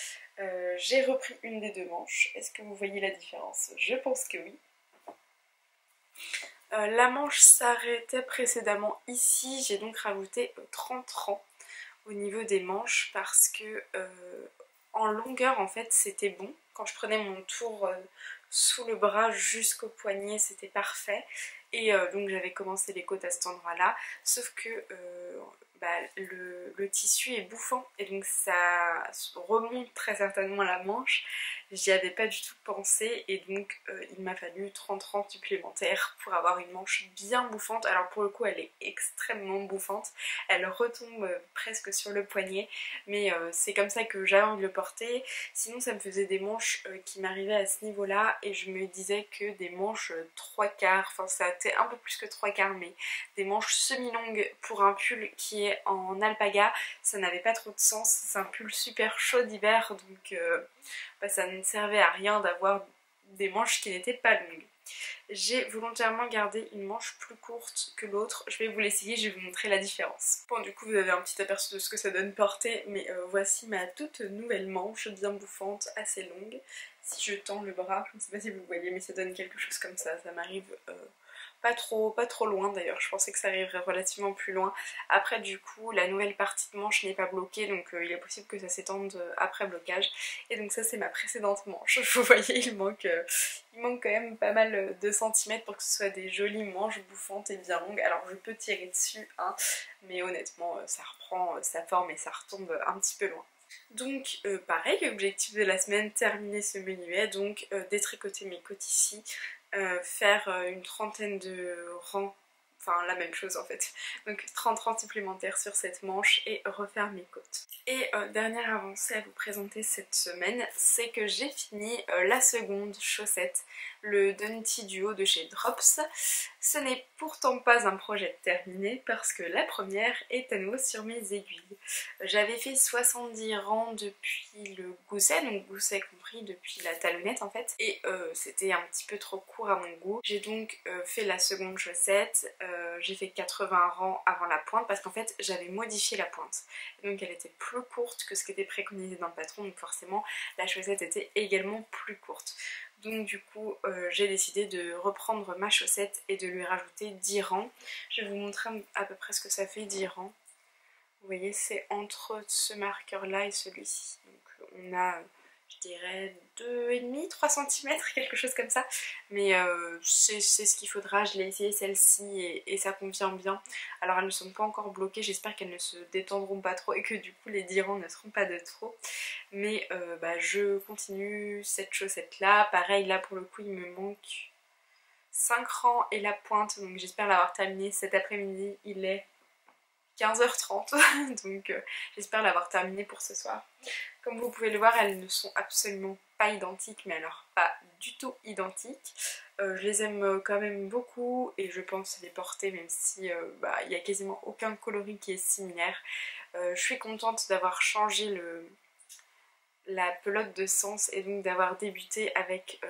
J'ai repris une des deux manches. Est-ce que vous voyez la différence? Je pense que oui. La manche s'arrêtait précédemment ici. J'ai donc rajouté 30 rangs au niveau des manches parce que en longueur en fait c'était bon. Quand je prenais mon tour sous le bras jusqu'au poignet c'était parfait. Et donc j'avais commencé les côtes à cet endroit là, sauf que bah, le tissu est bouffant et donc ça remonte très certainement la manche. J'y avais pas du tout pensé et donc il m'a fallu 30 rangs supplémentaires pour avoir une manche bien bouffante. Alors pour le coup elle est extrêmement bouffante, elle retombe presque sur le poignet, mais c'est comme ça que j'avais envie de le porter. Sinon ça me faisait des manches qui m'arrivaient à ce niveau là et je me disais que des manches 3/4, enfin ça a été un peu plus que 3/4, mais des manches semi-longues pour un pull qui est en alpaga, ça n'avait pas trop de sens. C'est un pull super chaud d'hiver, donc bah, ça ne servait à rien d'avoir des manches qui n'étaient pas longues. J'ai volontairement gardé une manche plus courte que l'autre. Je vais vous l'essayer, je vais vous montrer la différence. Bon, du coup vous avez un petit aperçu de ce que ça donne portée, mais voici ma toute nouvelle manche bien bouffante, assez longue. Si je tends le bras, je ne sais pas si vous voyez, mais ça donne quelque chose comme ça. Ça m'arrive pas trop loin d'ailleurs, je pensais que ça arriverait relativement plus loin. Après du coup la nouvelle partie de manche n'est pas bloquée, donc il est possible que ça s'étende après blocage. Et donc ça c'est ma précédente manche. Vous voyez il manque quand même pas mal de centimètres pour que ce soit des jolies manches bouffantes et bien longues. Alors je peux tirer dessus hein, mais honnêtement ça reprend sa forme et ça retombe un petit peu loin. Donc pareil, objectif de la semaine, terminer ce menuet, donc détricoter mes côtes ici, faire une trentaine de rangs, enfin la même chose en fait, donc 30 rangs supplémentaires sur cette manche et refaire mes côtes. Et dernière avancée à vous présenter cette semaine, c'est que j'ai fini la seconde chaussette, le Dunty Duo de chez Drops. Ce n'est pourtant pas un projet terminé parce que la première est à nouveau sur mes aiguilles. J'avais fait 70 rangs depuis le gousset, donc gousset compris depuis la talonnette en fait, et c'était un petit peu trop court à mon goût. J'ai donc fait la seconde chaussette, j'ai fait 80 rangs avant la pointe parce qu'en fait j'avais modifié la pointe. Donc elle était plus courte que ce qui était préconisé dans le patron, donc forcément la chaussette était également plus courte. Donc du coup j'ai décidé de reprendre ma chaussette et de lui rajouter 10 rangs. Je vais vous montrer à peu près ce que ça fait 10 rangs. Vous voyez c'est entre ce marqueur là et celui-ci. Donc on a je dirais 2,5-3 cm, quelque chose comme ça. Mais c'est ce qu'il faudra. Je l'ai essayé celle-ci et ça convient bien. Alors elles ne sont pas encore bloquées, j'espère qu'elles ne se détendront pas trop et que du coup les 10 rangs ne seront pas de trop. Mais bah, je continue cette chaussette là. Pareil là pour le coup il me manque 5 rangs et la pointe. Donc j'espère l'avoir terminée cet après-midi. Il est 15h30 donc j'espère l'avoir terminée pour ce soir. Comme vous pouvez le voir, elles ne sont absolument pas identiques, mais alors pas du tout identiques. Je les aime quand même beaucoup et je pense les porter même si bah, il n'y a quasiment aucun coloris qui est similaire. Je suis contente d'avoir changé la pelote de sens et donc d'avoir débuté avec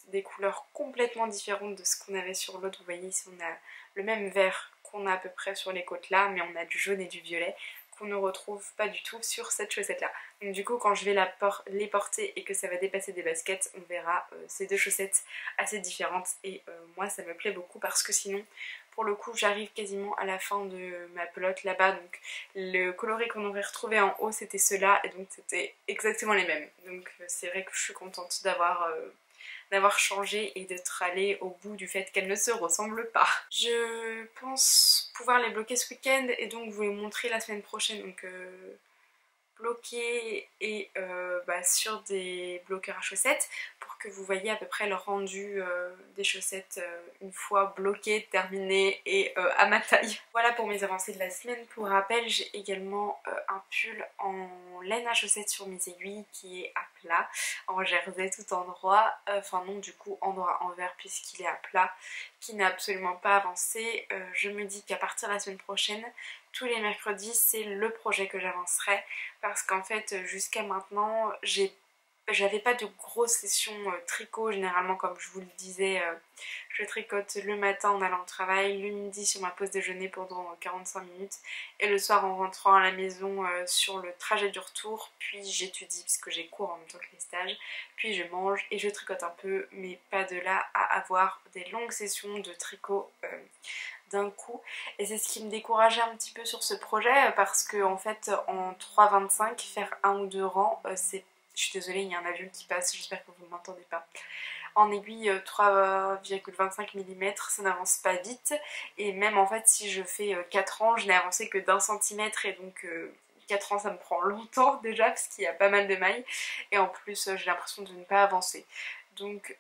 des couleurs complètement différentes de ce qu'on avait sur l'autre. Vous voyez ici on a le même vert qu'on a à peu près sur les côtes là, mais on a du jaune et du violet qu'on ne retrouve pas du tout sur cette chaussette là. Donc du coup quand je vais les porter et que ça va dépasser des baskets, on verra ces deux chaussettes assez différentes et moi ça me plaît beaucoup parce que sinon pour le coup j'arrive quasiment à la fin de ma pelote là-bas, donc le coloris qu'on aurait retrouvé en haut c'était ceux-là et donc c'était exactement les mêmes. Donc c'est vrai que je suis contente d'avoir changé et d'être allée au bout du fait qu'elles ne se ressemblent pas. Je pense pouvoir les bloquer ce week-end et donc vous les montrer la semaine prochaine. Donc bloquer et sur des bloqueurs à chaussettes pour que vous voyez à peu près le rendu des chaussettes une fois bloquées, terminées et à ma taille. Voilà pour mes avancées de la semaine. Pour rappel, j'ai également un pull en laine à chaussettes sur mes aiguilles qui est à plat, en jersey tout en droit, enfin non du coup en droit envers puisqu'il est à plat, qui n'a absolument pas avancé. Je me dis qu'à partir de la semaine prochaine, tous les mercredis c'est le projet que j'avancerai parce qu'en fait jusqu'à maintenant j'avais pas de grosses sessions tricot. Généralement comme je vous le disais, je tricote le matin en allant au travail, le midi sur ma pause déjeuner pendant 45 minutes et le soir en rentrant à la maison sur le trajet du retour, puis j'étudie parce que j'ai cours en même temps que les stages, puis je mange et je tricote un peu, mais pas de là à avoir des longues sessions de tricot d'un coup, et c'est ce qui me décourageait un petit peu sur ce projet parce que en fait en 3,25 faire un ou deux rangs c'est... Je suis désolée, il y a un avion qui passe, j'espère que vous ne m'entendez pas. En aiguille 3,25 mm, ça n'avance pas vite, et même en fait si je fais 4 rangs, je n'ai avancé que d'1 cm, et donc 4 rangs ça me prend longtemps déjà parce qu'il y a pas mal de mailles, et en plus j'ai l'impression de ne pas avancer. Donc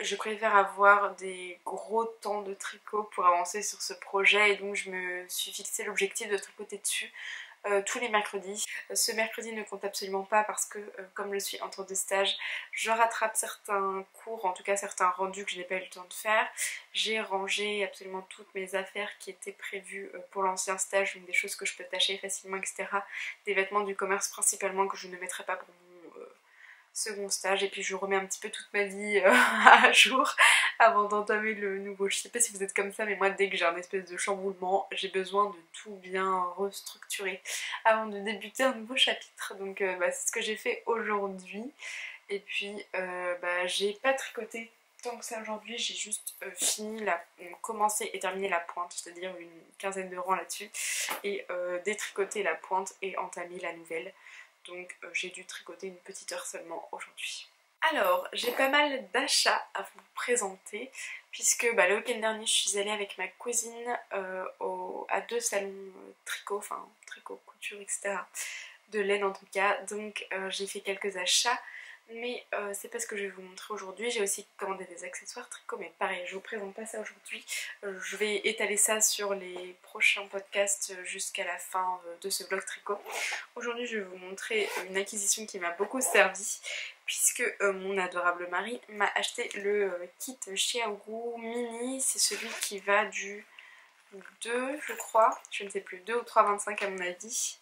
je préfère avoir des gros temps de tricot pour avancer sur ce projet, et donc je me suis fixé l'objectif de tricoter dessus tous les mercredis. Ce mercredi ne compte absolument pas parce que comme je suis entre deux stages, je rattrape certains cours, en tout cas certains rendus que je n'ai pas eu le temps de faire. J'ai rangé absolument toutes mes affaires qui étaient prévues pour l'ancien stage, donc des choses que je peux tâcher facilement, etc. Des vêtements du commerce principalement que je ne mettrai pas pour mon second stage, et puis je remets un petit peu toute ma vie à jour avant d'entamer le nouveau. Je sais pas si vous êtes comme ça, mais moi dès que j'ai un espèce de chamboulement, j'ai besoin de tout bien restructurer avant de débuter un nouveau chapitre. Donc c'est ce que j'ai fait aujourd'hui, et puis j'ai pas tricoté tant que ça aujourd'hui, j'ai juste commencé et terminé la pointe, c'est-à-dire une quinzaine de rangs là-dessus, et détricoté la pointe et entamé la nouvelle. Donc j'ai dû tricoter une petite heure seulement aujourd'hui. Alors, j'ai pas mal d'achats à vous présenter, puisque le week-end dernier je suis allée avec ma cousine à 2 salons tricot, enfin tricot, couture, etc. de laine en tout cas, donc j'ai fait quelques achats. Mais c'est pas ce que je vais vous montrer aujourd'hui. J'ai aussi commandé des accessoires tricot, mais pareil, je vous présente pas ça aujourd'hui. Je vais étaler ça sur les prochains podcasts jusqu'à la fin de ce vlog tricot. Aujourd'hui je vais vous montrer une acquisition qui m'a beaucoup servi, puisque mon adorable mari m'a acheté le kit Xiaogu mini. C'est celui qui va du 2 je crois, je ne sais plus, 2 ou 3,25 à mon avis.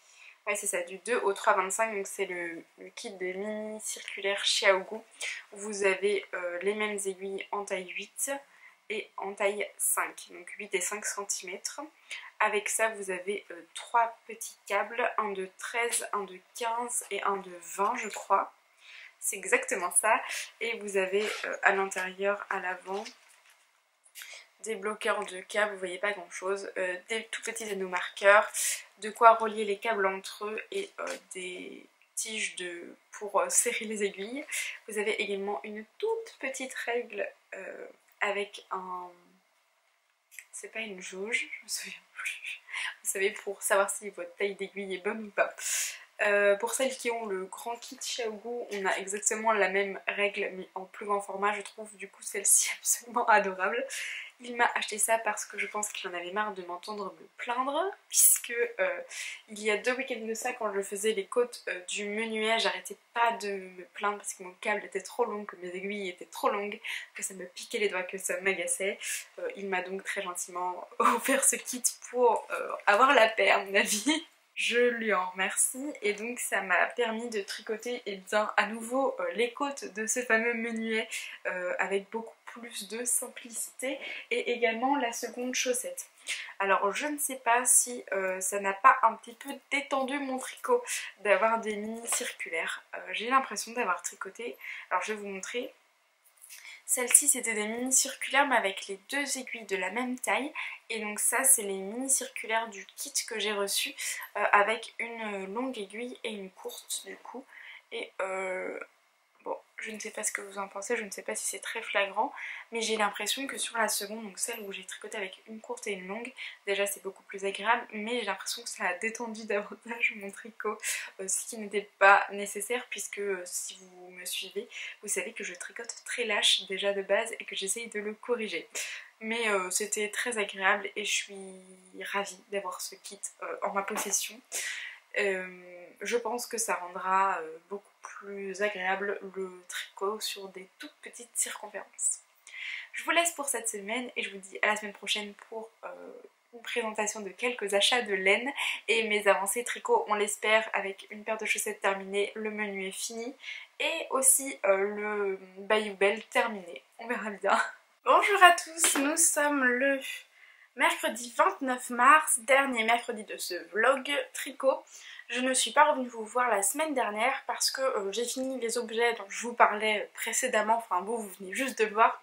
Ouais c'est ça, du 2 au 3,25, donc c'est le kit des mini circulaires Xiaogu. Vous avez les mêmes aiguilles en taille 8 et en taille 5, donc 8 et 5 cm. Avec ça vous avez 3 petits câbles, un de 13, un de 15 et un de 20 je crois. C'est exactement ça, et vous avez à l'intérieur, à l'avant, des bloqueurs de câbles, vous voyez pas grand chose, des tout petits anneaux marqueurs, de quoi relier les câbles entre eux, et des tiges pour serrer les aiguilles. Vous avez également une toute petite règle avec un... c'est pas une jauge, je me souviens plus. Vous savez, pour savoir si votre taille d'aiguille est bonne ou pas. Pour celles qui ont le grand kit Xiaogu, on a exactement la même règle mais en plus grand format. Je trouve du coup celle-ci absolument adorable. Il m'a acheté ça parce que je pense qu'il en avait marre de m'entendre me plaindre, puisque il y a 2 week-ends de ça, quand je faisais les côtes du menuet, j'arrêtais pas de me plaindre parce que mon câble était trop long, que mes aiguilles étaient trop longues, que ça me piquait les doigts, que ça m'agaçait. Il m'a donc très gentiment offert ce kit pour avoir la paix à mon avis. Je lui en remercie, et donc ça m'a permis de tricoter à nouveau les côtes de ce fameux menuet avec beaucoup plus de simplicité, et également la seconde chaussette. Alors je ne sais pas si ça n'a pas un petit peu détendu mon tricot d'avoir des mini circulaires. J'ai l'impression d'avoir tricoté, alors je vais vous montrer. Celle-ci c'était des mini circulaires mais avec les deux aiguilles de la même taille, et donc ça c'est les mini circulaires du kit que j'ai reçu avec une longue aiguille et une courte du coup. Et bon, je ne sais pas ce que vous en pensez, je ne sais pas si c'est très flagrant, mais j'ai l'impression que sur la seconde, donc celle où j'ai tricoté avec une courte et une longue, déjà c'est beaucoup plus agréable, mais j'ai l'impression que ça a détendu davantage mon tricot, ce qui n'était pas nécessaire puisque si vous me suivez, vous savez que je tricote très lâche déjà de base et que j'essaye de le corriger. Mais c'était très agréable et je suis ravie d'avoir ce kit en ma possession. Je pense que ça rendra beaucoup plus agréable le tricot sur des toutes petites circonférences. Je vous laisse pour cette semaine et je vous dis à la semaine prochaine pour une présentation de quelques achats de laine et mes avancées tricot, on l'espère, avec une paire de chaussettes terminée, le menu est fini et aussi le Bayou Bell terminé. On verra bien. Bonjour à tous, nous sommes le mercredi 29 mars, dernier mercredi de ce vlog tricot. Je ne suis pas revenue vous voir la semaine dernière parce que j'ai fini les objets dont je vous parlais précédemment, enfin vous venez juste de le voir.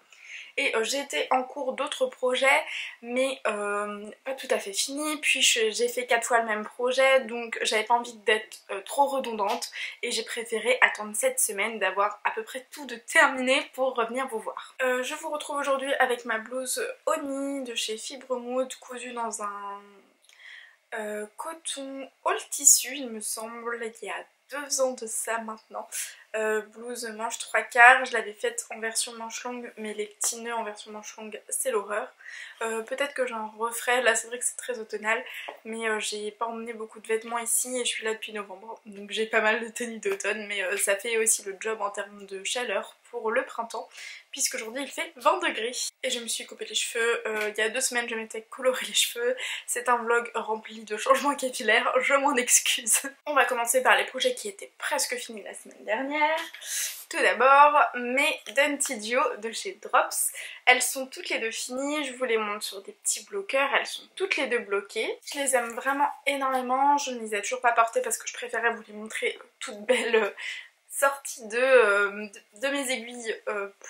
Et j'étais en cours d'autres projets mais pas tout à fait fini, puis j'ai fait 4 fois le même projet donc j'avais pas envie d'être trop redondante et j'ai préféré attendre cette semaine d'avoir à peu près tout de terminé pour revenir vous voir. Je vous retrouve aujourd'hui avec ma blouse Oni de chez Fibre Mood cousue dans un coton all tissu il me semble, il y a 2 ans de ça maintenant. Blouse manche 3/4, je l'avais faite en version manche longue mais les petits nœuds en version manche longue c'est l'horreur. Peut-être que j'en referai, là c'est vrai que c'est très automnal mais j'ai pas emmené beaucoup de vêtements ici et je suis là depuis novembre donc j'ai pas mal de tenues d'automne, mais ça fait aussi le job en termes de chaleur pour le printemps puisqu'aujourd'hui il fait 20 degrés. Et je me suis coupé les cheveux, il y a 2 semaines je m'étais coloré les cheveux, c'est un vlog rempli de changements capillaires, je m'en excuse. On va commencer par les projets qui étaient presque finis la semaine dernière. Tout d'abord mes Dentidio de chez Drops, elles sont toutes les deux finies, je vous les montre sur des petits bloqueurs, elles sont toutes les deux bloquées. Je les aime vraiment énormément, je ne les ai toujours pas portées parce que je préférais vous les montrer toutes belles sorties de mes aiguilles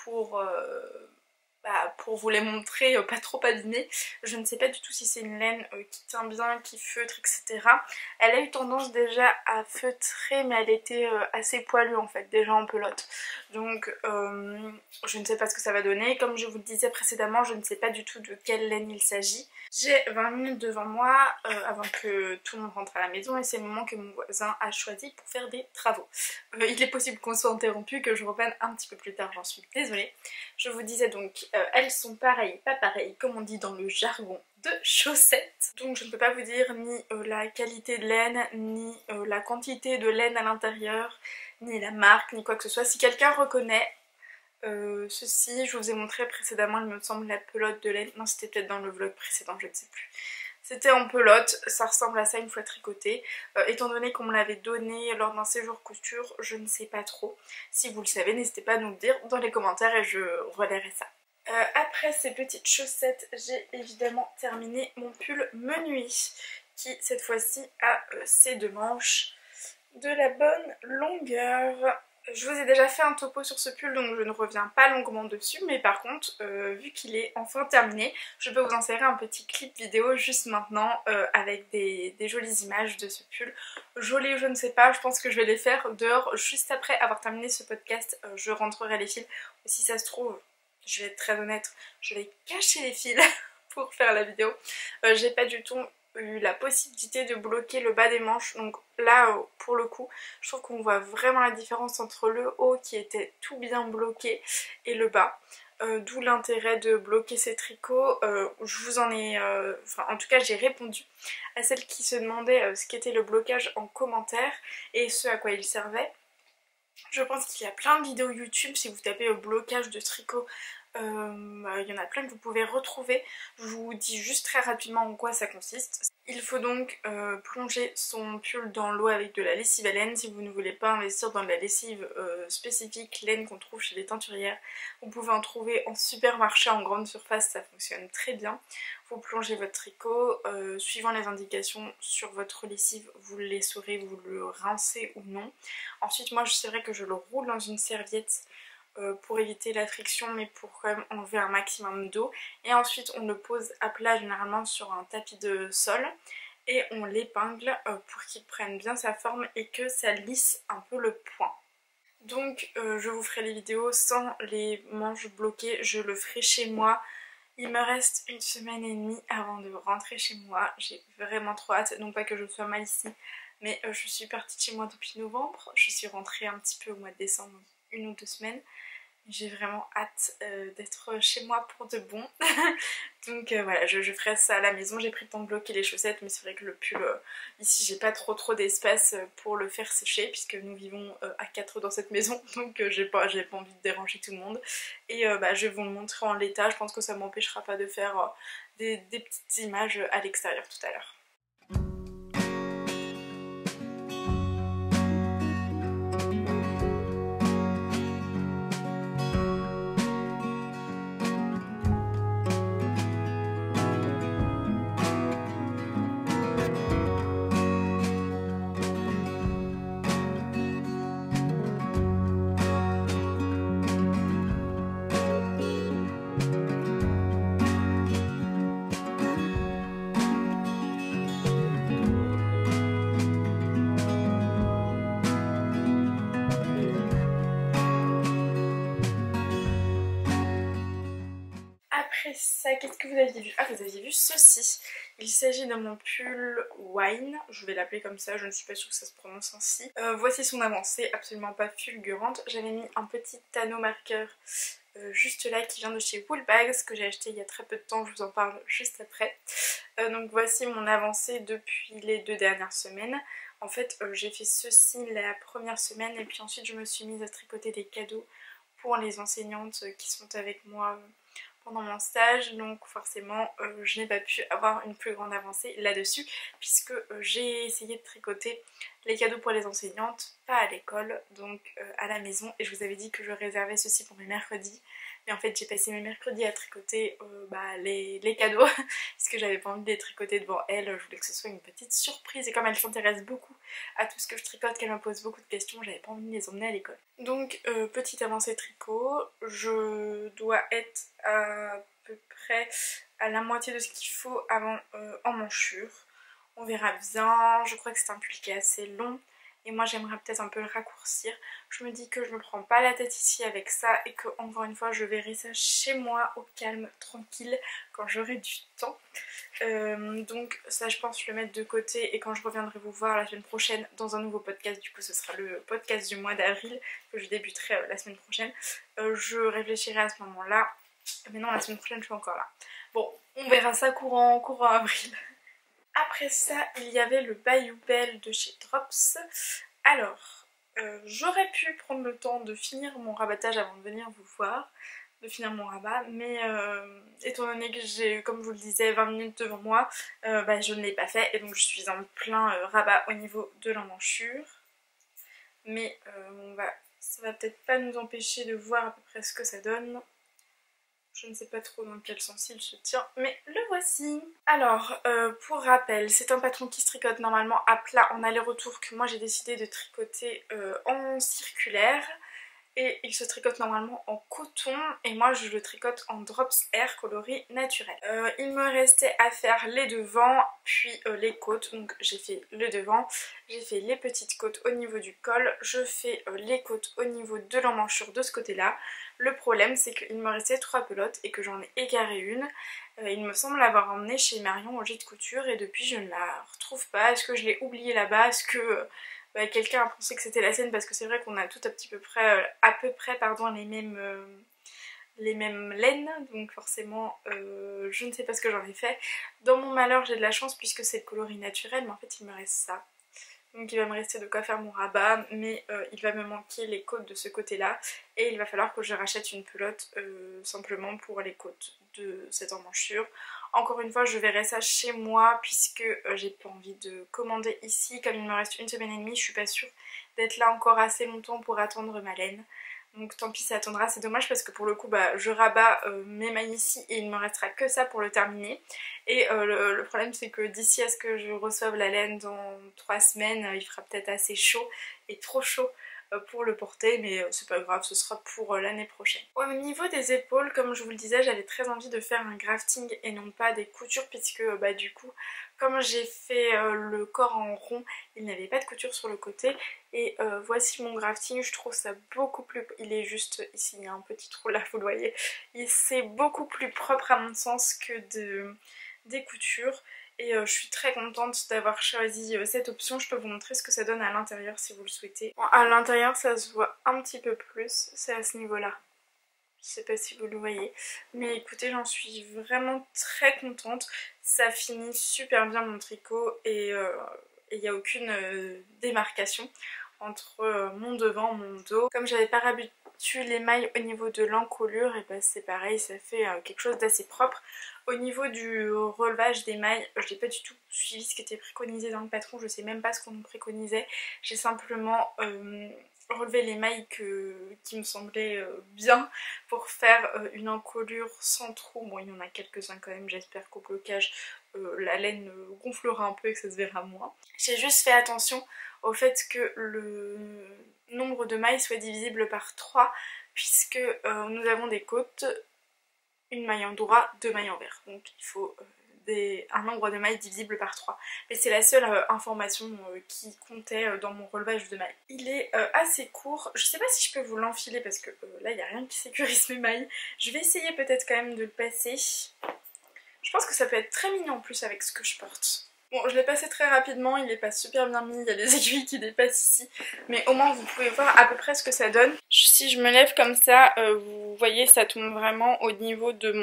pour vous les montrer pas trop abîmées. Je ne sais pas du tout si c'est une laine qui tient bien, qui feutre, etc. Elle a eu tendance déjà à feutrer mais elle était assez poilue en fait, déjà en pelote. Donc je ne sais pas ce que ça va donner. Comme je vous le disais précédemment, je ne sais pas du tout de quelle laine il s'agit. J'ai 20 minutes devant moi avant que tout le monde rentre à la maison et c'est le moment que mon voisin a choisi pour faire des travaux. Il est possible qu'on soit interrompu, que je reprenne un petit peu plus tard, j'en suis désolée. Je vous disais donc, elles sont pareilles, pas pareilles, comme on dit dans le jargon de chaussettes. Donc je ne peux pas vous dire ni la qualité de laine, ni la quantité de laine à l'intérieur, ni la marque, ni quoi que ce soit. Si quelqu'un reconnaît ceci, je vous ai montré précédemment, il me semble, la pelote de laine. Non, c'était peut-être dans le vlog précédent, je ne sais plus. C'était en pelote, ça ressemble à ça une fois tricoté. Étant donné qu'on me l'avait donné lors d'un séjour couture, je ne sais pas trop. Si vous le savez, n'hésitez pas à nous le dire dans les commentaires et je relayerai ça. Après ces petites chaussettes, j'ai évidemment terminé mon pull menuis qui cette fois-ci a ses 2 manches de la bonne longueur. Je vous ai déjà fait un topo sur ce pull donc je ne reviens pas longuement dessus, mais par contre vu qu'il est enfin terminé, je peux vous insérer un petit clip vidéo juste maintenant avec des jolies images de ce pull. Joli, je ne sais pas, je pense que je vais les faire dehors juste après avoir terminé ce podcast. Je rentrerai les fils, si ça se trouve, je vais être très honnête, je vais cacher les fils pour faire la vidéo. J'ai pas du tout eu la possibilité de bloquer le bas des manches, donc là pour le coup je trouve qu'on voit vraiment la différence entre le haut qui était tout bien bloqué et le bas, d'où l'intérêt de bloquer ces tricots. Je vous en ai, en tout cas j'ai répondu à celles qui se demandaient ce qu'était le blocage en commentaire et ce à quoi il servait. Je pense qu'il y a plein de vidéos YouTube, si vous tapez blocage de tricot Il y en a plein que vous pouvez retrouver. Je vous dis juste très rapidement en quoi ça consiste. Il faut donc plonger son pull dans l'eau avec de la lessive à laine. Si vous ne voulez pas investir dans de la lessive spécifique laine qu'on trouve chez les teinturières, vous pouvez en trouver en supermarché en grande surface, ça fonctionne très bien. Vous plongez votre tricot, suivant les indications sur votre lessive, vous le laisserez, vous le rincez ou non. Ensuite moi c'est vrai que je le roule dans une serviette pour éviter la friction mais pour quand même enlever un maximum d'eau, et ensuite on le pose à plat généralement sur un tapis de sol et on l'épingle pour qu'il prenne bien sa forme et que ça lisse un peu le point. Donc je vous ferai les vidéos sans les manches bloquées, je le ferai chez moi. Il me reste 1 semaine et demie avant de rentrer chez moi, j'ai vraiment trop hâte, non pas que je sois mal ici, mais je suis partie de chez moi depuis novembre, je suis rentrée un petit peu au mois de décembre, 1 ou 2 semaines. J'ai vraiment hâte d'être chez moi pour de bon. Donc voilà, je ferai ça à la maison. J'ai pris le temps de bloquer les chaussettes, mais c'est vrai que le pull, ici j'ai pas trop d'espace pour le faire sécher, puisque nous vivons à 4 dans cette maison, donc j'ai pas envie de déranger tout le monde. Et je vais vous le montrer en l'état, je pense que ça m'empêchera pas de faire des petites images à l'extérieur tout à l'heure. Après ça, qu'est-ce que vous aviez vu? Ah, vous aviez vu ceci. Il s'agit de mon pull Wine, je vais l'appeler comme ça, je ne suis pas sûre que ça se prononce ainsi. Voici son avancée, absolument pas fulgurante. J'avais mis un petit anneau marqueur juste là qui vient de chez Woolbags, que j'ai acheté il y a très peu de temps, je vous en parle juste après. Donc voici mon avancée depuis les 2 dernières semaines. En fait j'ai fait ceci la première semaine et puis ensuite je me suis mise à tricoter des cadeaux pour les enseignantes qui sont avec moi pendant mon stage, donc forcément je n'ai pas pu avoir une plus grande avancée là-dessus puisque j'ai essayé de tricoter les cadeaux pour les enseignantes, pas à l'école, donc à la maison, et je vous avais dit que je réservais ceci pour mes mercredis, mais en fait j'ai passé mes mercredis à tricoter les cadeaux parce que j'avais pas envie de les tricoter devant elles, je voulais que ce soit une petite surprise, et comme elles s'intéressent beaucoup à tout ce que je tricote, qu'elles me posent beaucoup de questions, j'avais pas envie de les emmener à l'école. Donc petite avancée tricot, je dois être à peu près à la moitié de ce qu'il faut avant emmanchure. On verra bien, je crois que c'est un pull qui est assez long et moi j'aimerais peut-être un peu le raccourcir. Je me dis que je me prends pas la tête ici avec ça et que encore une fois je verrai ça chez moi au calme, tranquille, quand j'aurai du temps. Donc ça je pense le mettre de côté, et quand je reviendrai vous voir la semaine prochaine dans un nouveau podcast, du coup ce sera le podcast du mois d'avril que je débuterai la semaine prochaine, je réfléchirai à ce moment là, mais non, la semaine prochaine je suis encore là. Bon, on verra ça courant avril. Après ça, il y avait le Bayou Belle de chez Drops. Alors, j'aurais pu prendre le temps de finir mon rabattage avant de venir vous voir, de finir mon rabat, mais étant donné que j'ai, comme je vous le disais, 20 minutes devant moi, je ne l'ai pas fait, et donc je suis en plein rabat au niveau de l'emmanchure. Mais ça va peut-être pas nous empêcher de voir à peu près ce que ça donne. Je ne sais pas trop dans quel sens il se tient, mais le voici. Alors, pour rappel, c'est un patron qui se tricote normalement à plat en aller-retour, que moi j'ai décidé de tricoter en circulaire. Et il se tricote normalement en coton, et moi je le tricote en Drops Air coloris naturel. Il me restait à faire les devants, puis les côtes. Donc j'ai fait le devant, j'ai fait les petites côtes au niveau du col, je fais les côtes au niveau de l'emmanchure de ce côté-là. Le problème c'est qu'il me restait 3 pelotes et que j'en ai égaré une. Il me semble l'avoir emmenée chez Marion au gîte couture, et depuis je ne la retrouve pas. Est-ce que je l'ai oubliée là-bas? Est-ce que quelqu'un a pensé que c'était la sienne? Parce que c'est vrai qu'on a tout à peu près les mêmes laines, donc forcément je ne sais pas ce que j'en ai fait. Dans mon malheur j'ai de la chance puisque c'est le coloris naturel, mais en fait il me reste ça. Donc il va me rester de quoi faire mon rabat, mais il va me manquer les côtes de ce côté-là. Et il va falloir que je rachète une pelote simplement pour les côtes de cette emmanchure. Encore une fois, je verrai ça chez moi puisque j'ai pas envie de commander ici. Comme il me reste une semaine et demie, je suis pas sûre d'être là encore assez longtemps pour attendre ma laine. Donc tant pis, ça attendra, c'est dommage parce que pour le coup je rabats mes mailles ici et il me restera que ça pour le terminer. Et le problème c'est que d'ici à ce que je reçoive la laine dans 3 semaines, il fera peut-être assez chaud et trop chaud pour le porter, mais c'est pas grave, ce sera pour l'année prochaine. Au niveau des épaules, comme je vous le disais, j'avais très envie de faire un grafting et non pas des coutures puisque du coup comme j'ai fait le corps en rond, il n'y avait pas de couture sur le côté. Et voici mon grafting, je trouve ça beaucoup plus... Il est juste ici, il y a un petit trou là, vous le voyez. C'est beaucoup plus propre à mon sens que des coutures. Et je suis très contente d'avoir choisi cette option. Je peux vous montrer ce que ça donne à l'intérieur si vous le souhaitez. Bon, à l'intérieur ça se voit un petit peu plus, c'est à ce niveau là. Je sais pas si vous le voyez, mais écoutez, j'en suis vraiment très contente. Ça finit super bien mon tricot et il n'y a aucune démarcation entre mon devant et mon dos. Comme j'avais pas rabattu les mailles au niveau de l'encolure, et c'est pareil, ça fait quelque chose d'assez propre. Au niveau du relevage des mailles, je n'ai pas du tout suivi ce qui était préconisé dans le patron, je sais même pas ce qu'on nous préconisait. J'ai simplement relevé les mailles qui me semblaient bien pour faire une encolure sans trou. Bon, il y en a quelques-uns quand même, j'espère qu'au blocage la laine gonflera un peu et que ça se verra moins. J'ai juste fait attention au fait que le nombre de mailles soit divisible par 3 puisque nous avons des côtes, une maille en droit, 2 mailles en vert. Donc il faut un nombre de mailles divisible par 3. Mais c'est la seule information qui comptait dans mon relevage de mailles. Il est assez court. Je sais pas si je peux vous l'enfiler parce que là il n'y a rien qui sécurise mes mailles. Je vais essayer peut-être quand même de le passer. Je pense que ça peut être très mignon en plus avec ce que je porte. Bon, je l'ai passé très rapidement, il est pas super bien mis, il y a des aiguilles qui dépassent ici, mais au moins vous pouvez voir à peu près ce que ça donne. Si je me lève comme ça, vous voyez, ça tombe vraiment au niveau de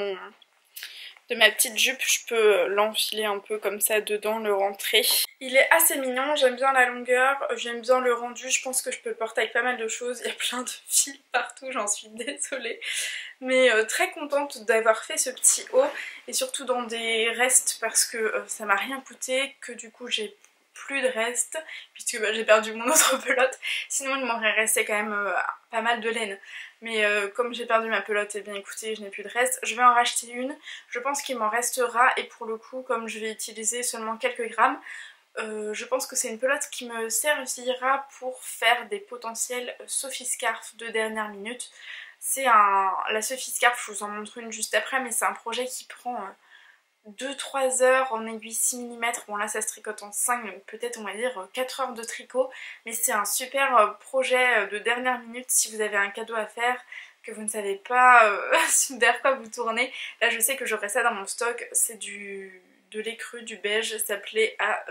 ma petite jupe. Je peux l'enfiler un peu comme ça dedans, le rentrer. Il est assez mignon, j'aime bien la longueur, j'aime bien le rendu, je pense que je peux le porter avec pas mal de choses. Il y a plein de fils partout, j'en suis désolée. Mais très contente d'avoir fait ce petit haut et surtout dans des restes parce que ça m'a rien coûté, que du coup j'ai plus de restes puisque j'ai perdu mon autre pelote. Sinon il m'aurait resté quand même pas mal de laine. Mais comme j'ai perdu ma pelote, et bien écoutez, je n'ai plus de reste. Je vais en racheter une, je pense qu'il m'en restera et pour le coup comme je vais utiliser seulement quelques grammes, je pense que c'est une pelote qui me servira pour faire des potentiels Sophie Scarf de dernière minute. C'est la Sophie Scarf, je vous en montre une juste après, mais c'est un projet qui prend 2-3 heures en aiguille 6 mm. Bon là ça se tricote en 5, donc peut-être on va dire 4 heures de tricot. Mais c'est un super projet de dernière minute si vous avez un cadeau à faire, que vous ne savez pas vers quoi vous tournez. Là je sais que j'aurai ça dans mon stock, c'est de l'écru, du beige, ça plaît à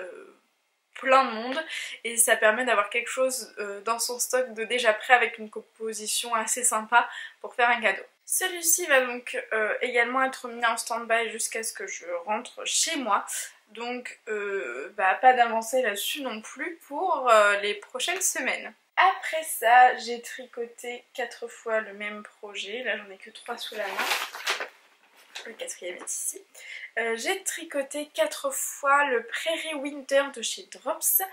plein de monde et ça permet d'avoir quelque chose dans son stock de déjà prêt avec une composition assez sympa pour faire un cadeau. Celui-ci va donc également être mis en stand-by jusqu'à ce que je rentre chez moi. Donc pas d'avancée là-dessus non plus pour les prochaines semaines. Après ça, j'ai tricoté 4 fois le même projet. Là j'en ai que 3 sous la main. Le 4e est ici. J'ai tricoté 4 fois le Prairie Winter de chez Drops.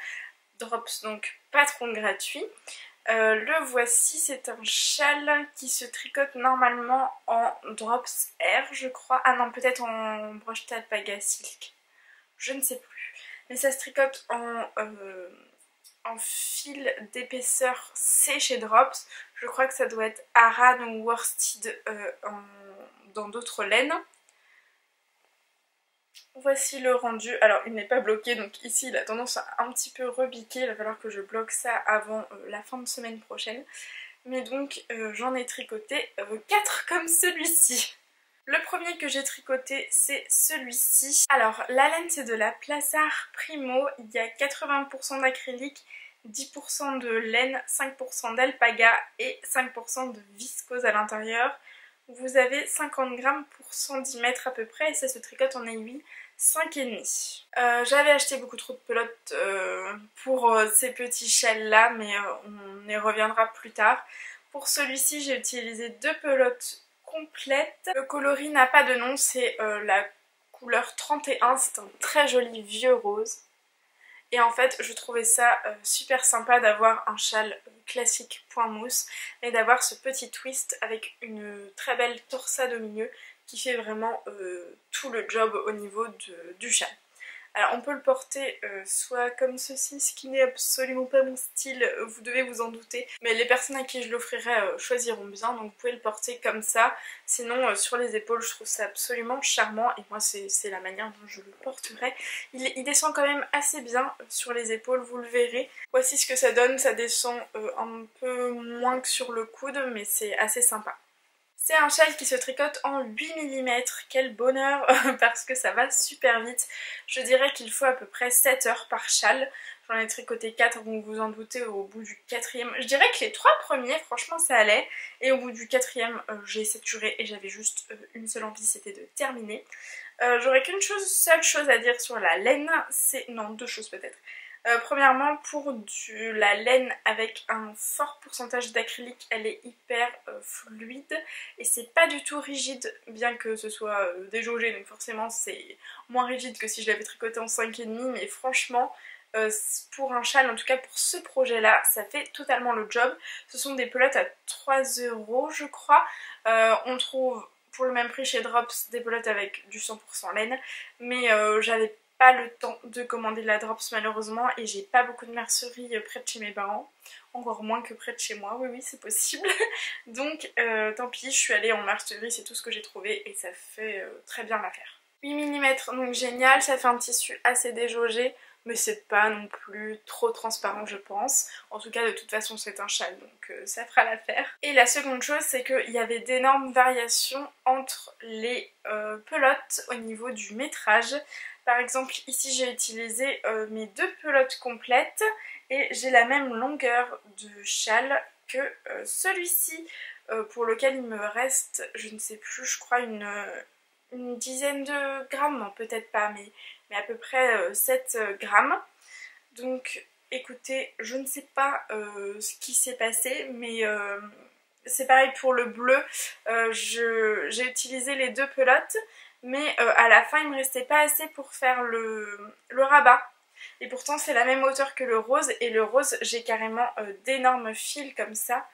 Drops, donc patron gratuit. Le voici, c'est un châle qui se tricote normalement en Drops Air, je crois. Ah non, peut-être en broche alpaga silk. Je ne sais plus. Mais ça se tricote en fil d'épaisseur C chez Drops. Je crois que ça doit être Aran ou Worsted dans d'autres laines. Voici le rendu. Alors il n'est pas bloqué, donc ici il a tendance à un petit peu rebiquer. Il va falloir que je bloque ça avant la fin de semaine prochaine. Mais donc j'en ai tricoté 4 comme celui-ci. Le premier que j'ai tricoté c'est celui-ci. Alors la laine c'est de la Plassard Primo. Il y a 80% d'acrylique, 10% de laine, 5% d'alpaga et 5% de viscose à l'intérieur. Vous avez 50 grammes pour 110 mètres à peu près et ça se tricote en aiguille 5,5. J'avais acheté beaucoup trop de pelotes pour ces petits châles là, mais on y reviendra plus tard. Pour celui-ci j'ai utilisé 2 pelotes complètes. Le coloris n'a pas de nom, c'est la couleur 31, c'est un très joli vieux rose. Et en fait je trouvais ça super sympa d'avoir un châle classique point mousse, mais d'avoir ce petit twist avec une très belle torsade au milieu qui fait vraiment tout le job au niveau du châle. Alors on peut le porter soit comme ceci, ce qui n'est absolument pas mon style, vous devez vous en douter, mais les personnes à qui je l'offrirai choisiront bien, donc vous pouvez le porter comme ça. Sinon sur les épaules je trouve ça absolument charmant et moi c'est la manière dont je le porterai. Il descend quand même assez bien sur les épaules, vous le verrez. Voici ce que ça donne, ça descend un peu moins que sur le coude, mais c'est assez sympa. C'est un châle qui se tricote en 8 mm, quel bonheur parce que ça va super vite. Je dirais qu'il faut à peu près 7 heures par châle. J'en ai tricoté 4, donc vous en doutez au bout du 4e. Je dirais que les 3 premiers, franchement ça allait. Et au bout du 4e, j'ai saturé et j'avais juste une seule envie, c'était de terminer. J'aurais qu'une seule chose à dire sur la laine, c'est... non, 2 choses peut-être. Premièrement, pour la laine avec un fort pourcentage d'acrylique, elle est hyper fluide et c'est pas du tout rigide, bien que ce soit déjaugé, donc forcément c'est moins rigide que si je l'avais tricoté en 5,5, mais franchement pour un châle, en tout cas pour ce projet là, ça fait totalement le job. Ce sont des pelotes à 3 € je crois. On trouve pour le même prix chez Drops des pelotes avec du 100% laine, mais j'avais pas le temps de commander de la Drops malheureusement et j'ai pas beaucoup de mercerie près de chez mes parents, encore moins que près de chez moi, oui c'est possible. Donc tant pis, je suis allée en mercerie, c'est tout ce que j'ai trouvé et ça fait très bien l'affaire. 8 mm, donc génial, ça fait un tissu assez déjaugé, mais c'est pas non plus trop transparent je pense. En tout cas de toute façon c'est un châle donc ça fera l'affaire. Et la seconde chose c'est qu'il y avait d'énormes variations entre les pelotes au niveau du métrage. Par exemple ici j'ai utilisé mes 2 pelotes complètes et j'ai la même longueur de châle que celui-ci pour lequel il me reste, je ne sais plus, je crois une dizaine de grammes, non peut-être pas, mais à peu près 7 grammes. Donc écoutez, je ne sais pas ce qui s'est passé, mais c'est pareil pour le bleu, j'ai utilisé les 2 pelotes, mais à la fin il me restait pas assez pour faire le rabat. Et pourtant c'est la même hauteur que le rose, et le rose j'ai carrément d'énormes fils comme ça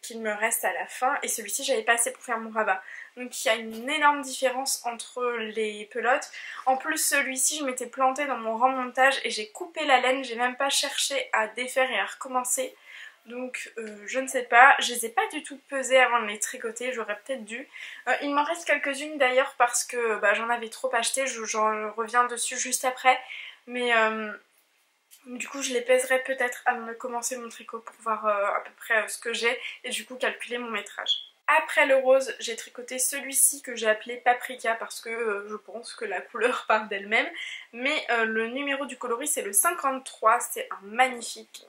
qu'il me reste à la fin, et celui-ci j'avais pas assez pour faire mon rabat. Donc il y a une énorme différence entre les pelotes. En plus celui-ci je m'étais plantée dans mon remontage et j'ai coupé la laine, j'ai même pas cherché à défaire et à recommencer. Donc je ne sais pas, je les ai pas du tout pesées avant de les tricoter, j'aurais peut-être dû. Il m'en reste quelques-unes d'ailleurs parce que j'en avais trop acheté, j'en reviens dessus juste après. Mais du coup je les pèserai peut-être avant de commencer mon tricot pour voir à peu près ce que j'ai et du coup calculer mon métrage. Après le rose, j'ai tricoté celui-ci que j'ai appelé Paprika parce que je pense que la couleur part d'elle-même. Mais le numéro du coloris c'est le 53, c'est un magnifique.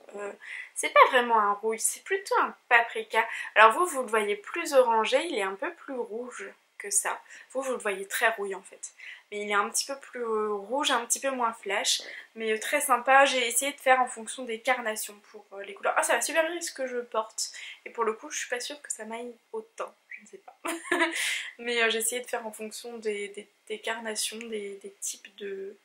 C'est pas vraiment un rouille, c'est plutôt un paprika. Alors vous le voyez plus orangé, il est un peu plus rouge que ça. Vous le voyez très rouille en fait. Mais il est un petit peu plus rouge, un petit peu moins flash. Mais très sympa, j'ai essayé de faire en fonction des carnations pour les couleurs. Ah ça va super bien ce que je porte. Et pour le coup je suis pas sûre que ça m'aille autant, je ne sais pas. Mais j'ai essayé de faire en fonction des carnations, des types de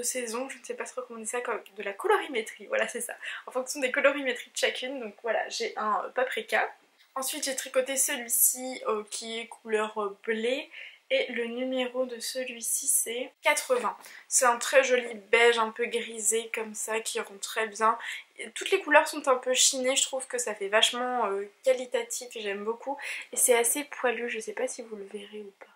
saison, je ne sais pas trop comment on dit ça, comme de la colorimétrie, voilà c'est ça. En fonction des colorimétries de chacune, donc voilà, j'ai un paprika. Ensuite j'ai tricoté celui-ci qui est couleur blé. Et le numéro de celui-ci c'est 80. C'est un très joli beige un peu grisé comme ça qui rend très bien. Toutes les couleurs sont un peu chinées, je trouve que ça fait vachement qualitatif et j'aime beaucoup. Et c'est assez poilu, je sais pas si vous le verrez ou pas.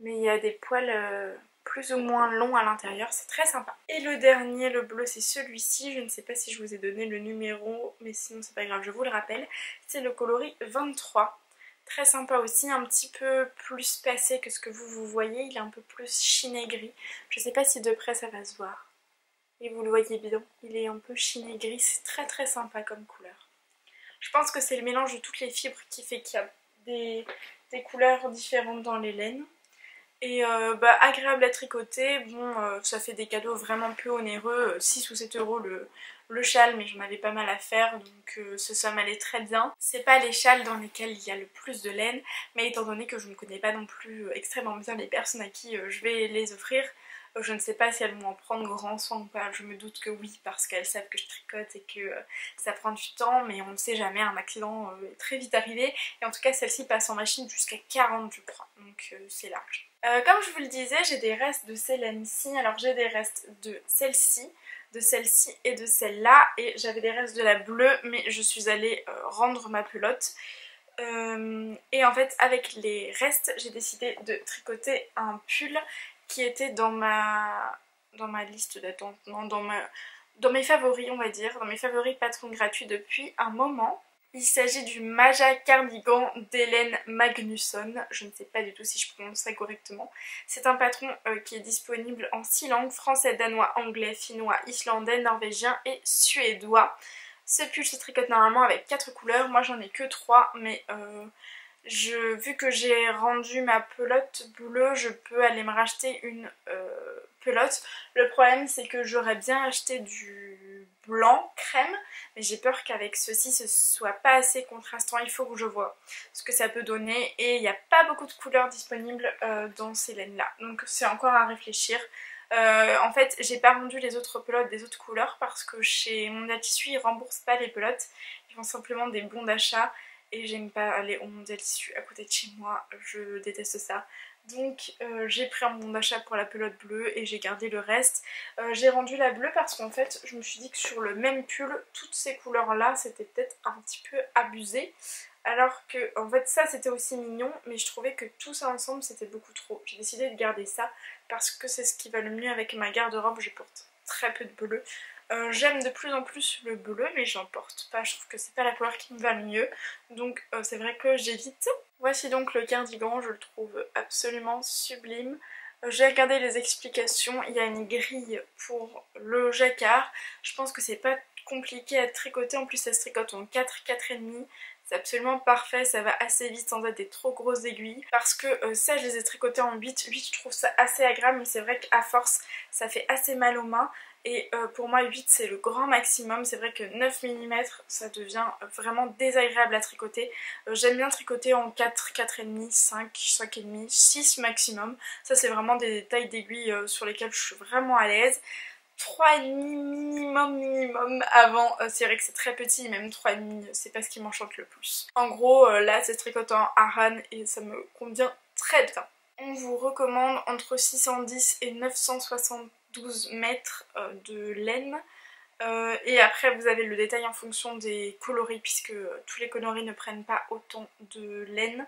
Mais il y a des poils plus ou moins longs à l'intérieur, c'est très sympa. Et le dernier, le bleu, c'est celui-ci. Je ne sais pas si je vous ai donné le numéro, mais sinon c'est pas grave, je vous le rappelle. C'est le coloris 23. Très sympa aussi, un petit peu plus passé que ce que vous voyez, il est un peu plus chiné gris. Je sais pas si de près ça va se voir. Et vous le voyez bien, il est un peu chiné gris, c'est très très sympa comme couleur. Je pense que c'est le mélange de toutes les fibres qui fait qu'il y a des couleurs différentes dans les laines. et agréable à tricoter. Bon, ça fait des cadeaux vraiment peu onéreux, 6 ou 7 euros le châle, mais j'en avais pas mal à faire, donc ça m'allait très bien. C'est pas les châles dans lesquels il y a le plus de laine, mais étant donné que je ne connais pas non plus extrêmement bien les personnes à qui je vais les offrir, je ne sais pas si elles vont en prendre grand soin ou pas. Je me doute que oui, parce qu'elles savent que je tricote et que ça prend du temps, mais on ne sait jamais, un accident est très vite arrivé. Et en tout cas, celle-ci passe en machine jusqu'à 40 je crois, donc c'est large. Comme je vous le disais, j'ai des restes de ces laines-ci. Alors j'ai des restes de celle-ci et de celle-là, et j'avais des restes de la bleue, mais je suis allée rendre ma pelote. Et en fait, avec les restes, j'ai décidé de tricoter un pull qui était dans ma liste d'attente, non, dans mes favoris, on va dire, dans mes favoris patrons gratuits depuis un moment. Il s'agit du Maja Cardigan d'Hélène Magnusson. Je ne sais pas du tout si je prononce ça correctement. C'est un patron qui est disponible en 6 langues, français, danois, anglais, finnois, islandais, norvégien et suédois. Ce pull se tricote normalement avec 4 couleurs. Moi j'en ai que 3, mais vu que j'ai rendu ma pelote bleue, je peux aller me racheter une pelote. Le problème c'est que j'aurais bien acheté du blanc crème, mais j'ai peur qu'avec ceci ce soit pas assez contrastant. Il faut que je vois ce que ça peut donner, et il n'y a pas beaucoup de couleurs disponibles dans ces laines là, donc c'est encore à réfléchir. En fait j'ai pas rendu les autres pelotes des autres couleurs parce que chez Mondial Tissu ils remboursent pas les pelotes, ils font simplement des bons d'achat. Et j'aime pas aller au Mondial Tissu à côté de chez moi, je déteste ça. Donc j'ai pris un bon d'achat pour la pelote bleue et j'ai gardé le reste. J'ai rendu la bleue parce qu'en fait je me suis dit que sur le même pull, toutes ces couleurs là c'était peut-être un petit peu abusé. Alors que en fait ça c'était aussi mignon, mais je trouvais que tout ça ensemble c'était beaucoup trop. J'ai décidé de garder ça parce que c'est ce qui va le mieux avec ma garde-robe, je porte très peu de bleu. J'aime de plus en plus le bleu, mais j'en porte pas, je trouve que c'est pas la couleur qui me va le mieux, donc c'est vrai que j'évite. Voici donc le cardigan, je le trouve absolument sublime. J'ai regardé les explications, il y a une grille pour le jacquard, je pense que c'est pas compliqué à tricoter, en plus ça se tricote en 4, 4,5. C'est absolument parfait, ça va assez vite sans être des trop grosses aiguilles. Parce que ça je les ai tricotés en 8, je trouve ça assez agréable, mais c'est vrai qu'à force ça fait assez mal aux mains. Et pour moi 8 c'est le grand maximum, c'est vrai que 9 mm ça devient vraiment désagréable à tricoter. J'aime bien tricoter en 4, 4,5, 5, 5,5, 6 maximum. Ça c'est vraiment des tailles d'aiguilles sur lesquelles je suis vraiment à l'aise. 3,5 minimum avant, c'est vrai que c'est très petit, même 3,5 c'est pas ce qui m'enchante le plus. En gros là c'est tricoté en Aran et ça me convient très bien. On vous recommande entre 610 et 972 mètres de laine. Et après vous avez le détail en fonction des coloris, puisque tous les coloris ne prennent pas autant de laine.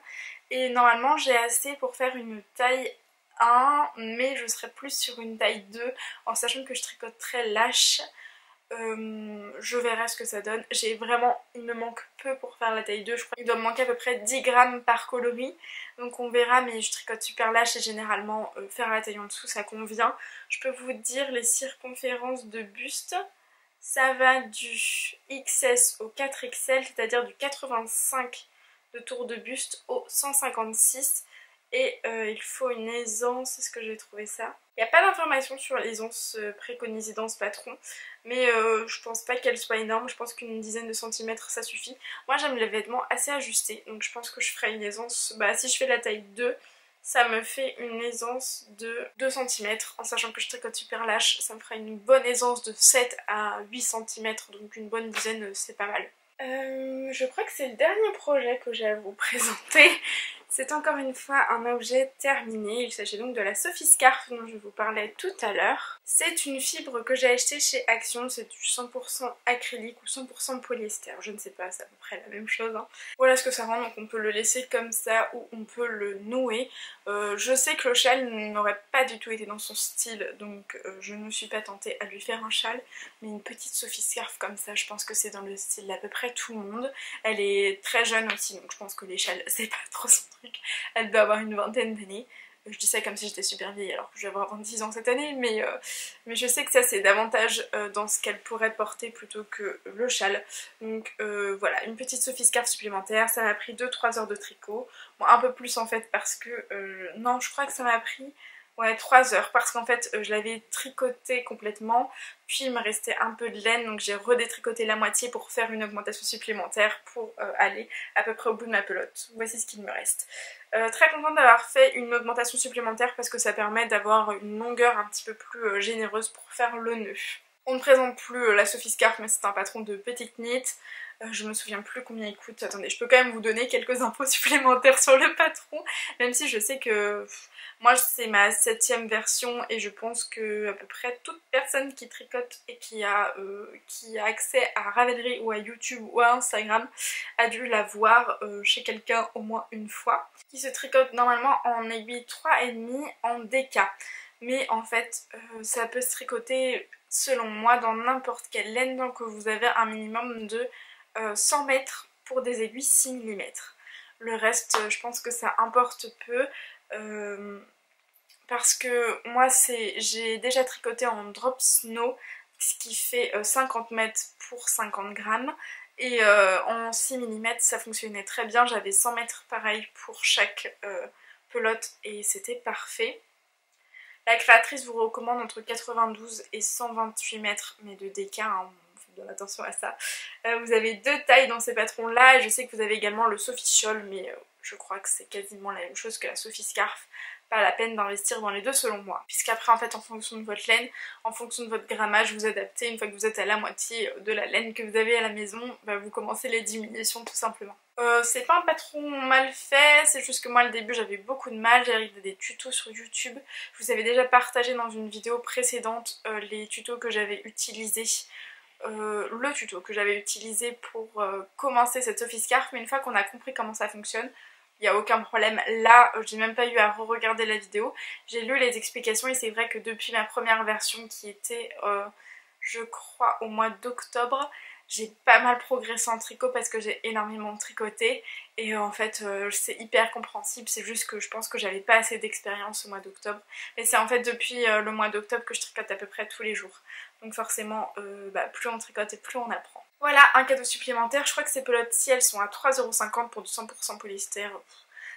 Et normalement j'ai assez pour faire une taille 1, mais je serai plus sur une taille 2 en sachant que je tricote très lâche. Je verrai ce que ça donne. Il me manque peu pour faire la taille 2, je crois qu'il doit me manquer à peu près 10 grammes par coloris. Donc on verra, mais je tricote super lâche et généralement faire la taille en dessous ça convient. Je peux vous dire les circonférences de buste. Ça va du XS au 4XL, c'est-à-dire du 85 de tour de buste au 156. Et il faut une aisance, est-ce que j'ai trouvé ça? Il n'y a pas d'informations sur l'aisance préconisée dans ce patron, mais je pense pas qu'elle soit énorme, je pense qu'une dizaine de centimètres ça suffit. Moi j'aime les vêtements assez ajustés, donc je pense que je ferai une aisance, si je fais la taille 2, ça me fait une aisance de 2 cm, en sachant que je tricote super lâche, ça me fera une bonne aisance de 7 à 8 cm, donc une bonne dizaine c'est pas mal. Je crois que c'est le dernier projet que j'ai à vous présenter. C'est encore une fois un objet terminé, il s'agit donc de la Sophie Scarf dont je vous parlais tout à l'heure. C'est une fibre que j'ai achetée chez Action, c'est du 100% acrylique ou 100% polyester, je ne sais pas, c'est à peu près la même chose. Voilà ce que ça rend, donc on peut le laisser comme ça ou on peut le nouer. Je sais que le châle n'aurait pas du tout été dans son style, donc je ne me suis pas tentée à lui faire un châle, mais une petite Sophie Scarf comme ça, je pense que c'est dans le style d'à peu près tout le monde. Elle est très jeune aussi, donc je pense que les châles c'est pas trop son truc. Elle doit avoir une vingtaine d'années. Je dis ça comme si j'étais super vieille alors que je vais avoir 26 ans cette année, mais je sais que ça c'est davantage dans ce qu'elle pourrait porter plutôt que le châle. Donc voilà, une petite Sophie Scarf supplémentaire, ça m'a pris 2-3 heures de tricot. Bon, un peu plus en fait parce que... non, je crois que ça m'a pris... Ouais, 3 heures parce qu'en fait je l'avais tricoté complètement, puis il me restait un peu de laine donc j'ai redétricoté la moitié pour faire une augmentation supplémentaire pour aller à peu près au bout de ma pelote. Voici ce qu'il me reste. Très contente d'avoir fait une augmentation supplémentaire parce que ça permet d'avoir une longueur un petit peu plus généreuse pour faire le nœud. On ne présente plus la Sophie Scarf mais c'est un patron de petite knit. Je me souviens plus combien il coûte. Attendez, je peux quand même vous donner quelques infos supplémentaires sur le patron, même si je sais que moi c'est ma 7ème version et je pense que à peu près toute personne qui tricote et qui a accès à Ravelry ou à YouTube ou à Instagram a dû la voir chez quelqu'un au moins une fois. Qui se tricote normalement en aiguille 3,5 en DK. Mais en fait ça peut se tricoter selon moi dans n'importe quelle laine tant que vous avez un minimum de 100 mètres pour des aiguilles 6 mm. Le reste je pense que ça importe peu parce que moi j'ai déjà tricoté en drop snow ce qui fait 50 mètres pour 50 grammes et en 6 mm ça fonctionnait très bien, j'avais 100 mètres pareil pour chaque pelote et c'était parfait. La créatrice vous recommande entre 92 et 128 mètres mais de DK, hein, donne attention à ça. Vous avez 2 tailles dans ces patrons là et je sais que vous avez également le Sophie Shawl mais je crois que c'est quasiment la même chose que la Sophie Scarf. Pas la peine d'investir dans les deux selon moi. Puisqu'après en fait en fonction de votre laine, en fonction de votre grammage, vous adaptez. Une fois que vous êtes à la moitié de la laine que vous avez à la maison, bah, vous commencez les diminutions tout simplement. C'est pas un patron mal fait, c'est juste que moi au début j'avais beaucoup de mal, j'ai regardé des tutos sur YouTube. Je vous avais déjà partagé dans une vidéo précédente les tutos que j'avais utilisés. Le tuto que j'avais utilisé pour commencer cette Sophie Scarf, mais une fois qu'on a compris comment ça fonctionne, il n'y a aucun problème. Là, j'ai même pas eu à re-regarder la vidéo. J'ai lu les explications et c'est vrai que depuis ma première version qui était, je crois, au mois d'octobre, j'ai pas mal progressé en tricot parce que j'ai énormément tricoté et en fait c'est hyper compréhensible, c'est juste que je pense que j'avais pas assez d'expérience au mois d'octobre. Mais c'est en fait depuis le mois d'octobre que je tricote à peu près tous les jours. Donc forcément, plus on tricote et plus on apprend. Voilà, un cadeau supplémentaire. Je crois que ces pelotes-ci, elles sont à 3,50 € pour du 100% polyester.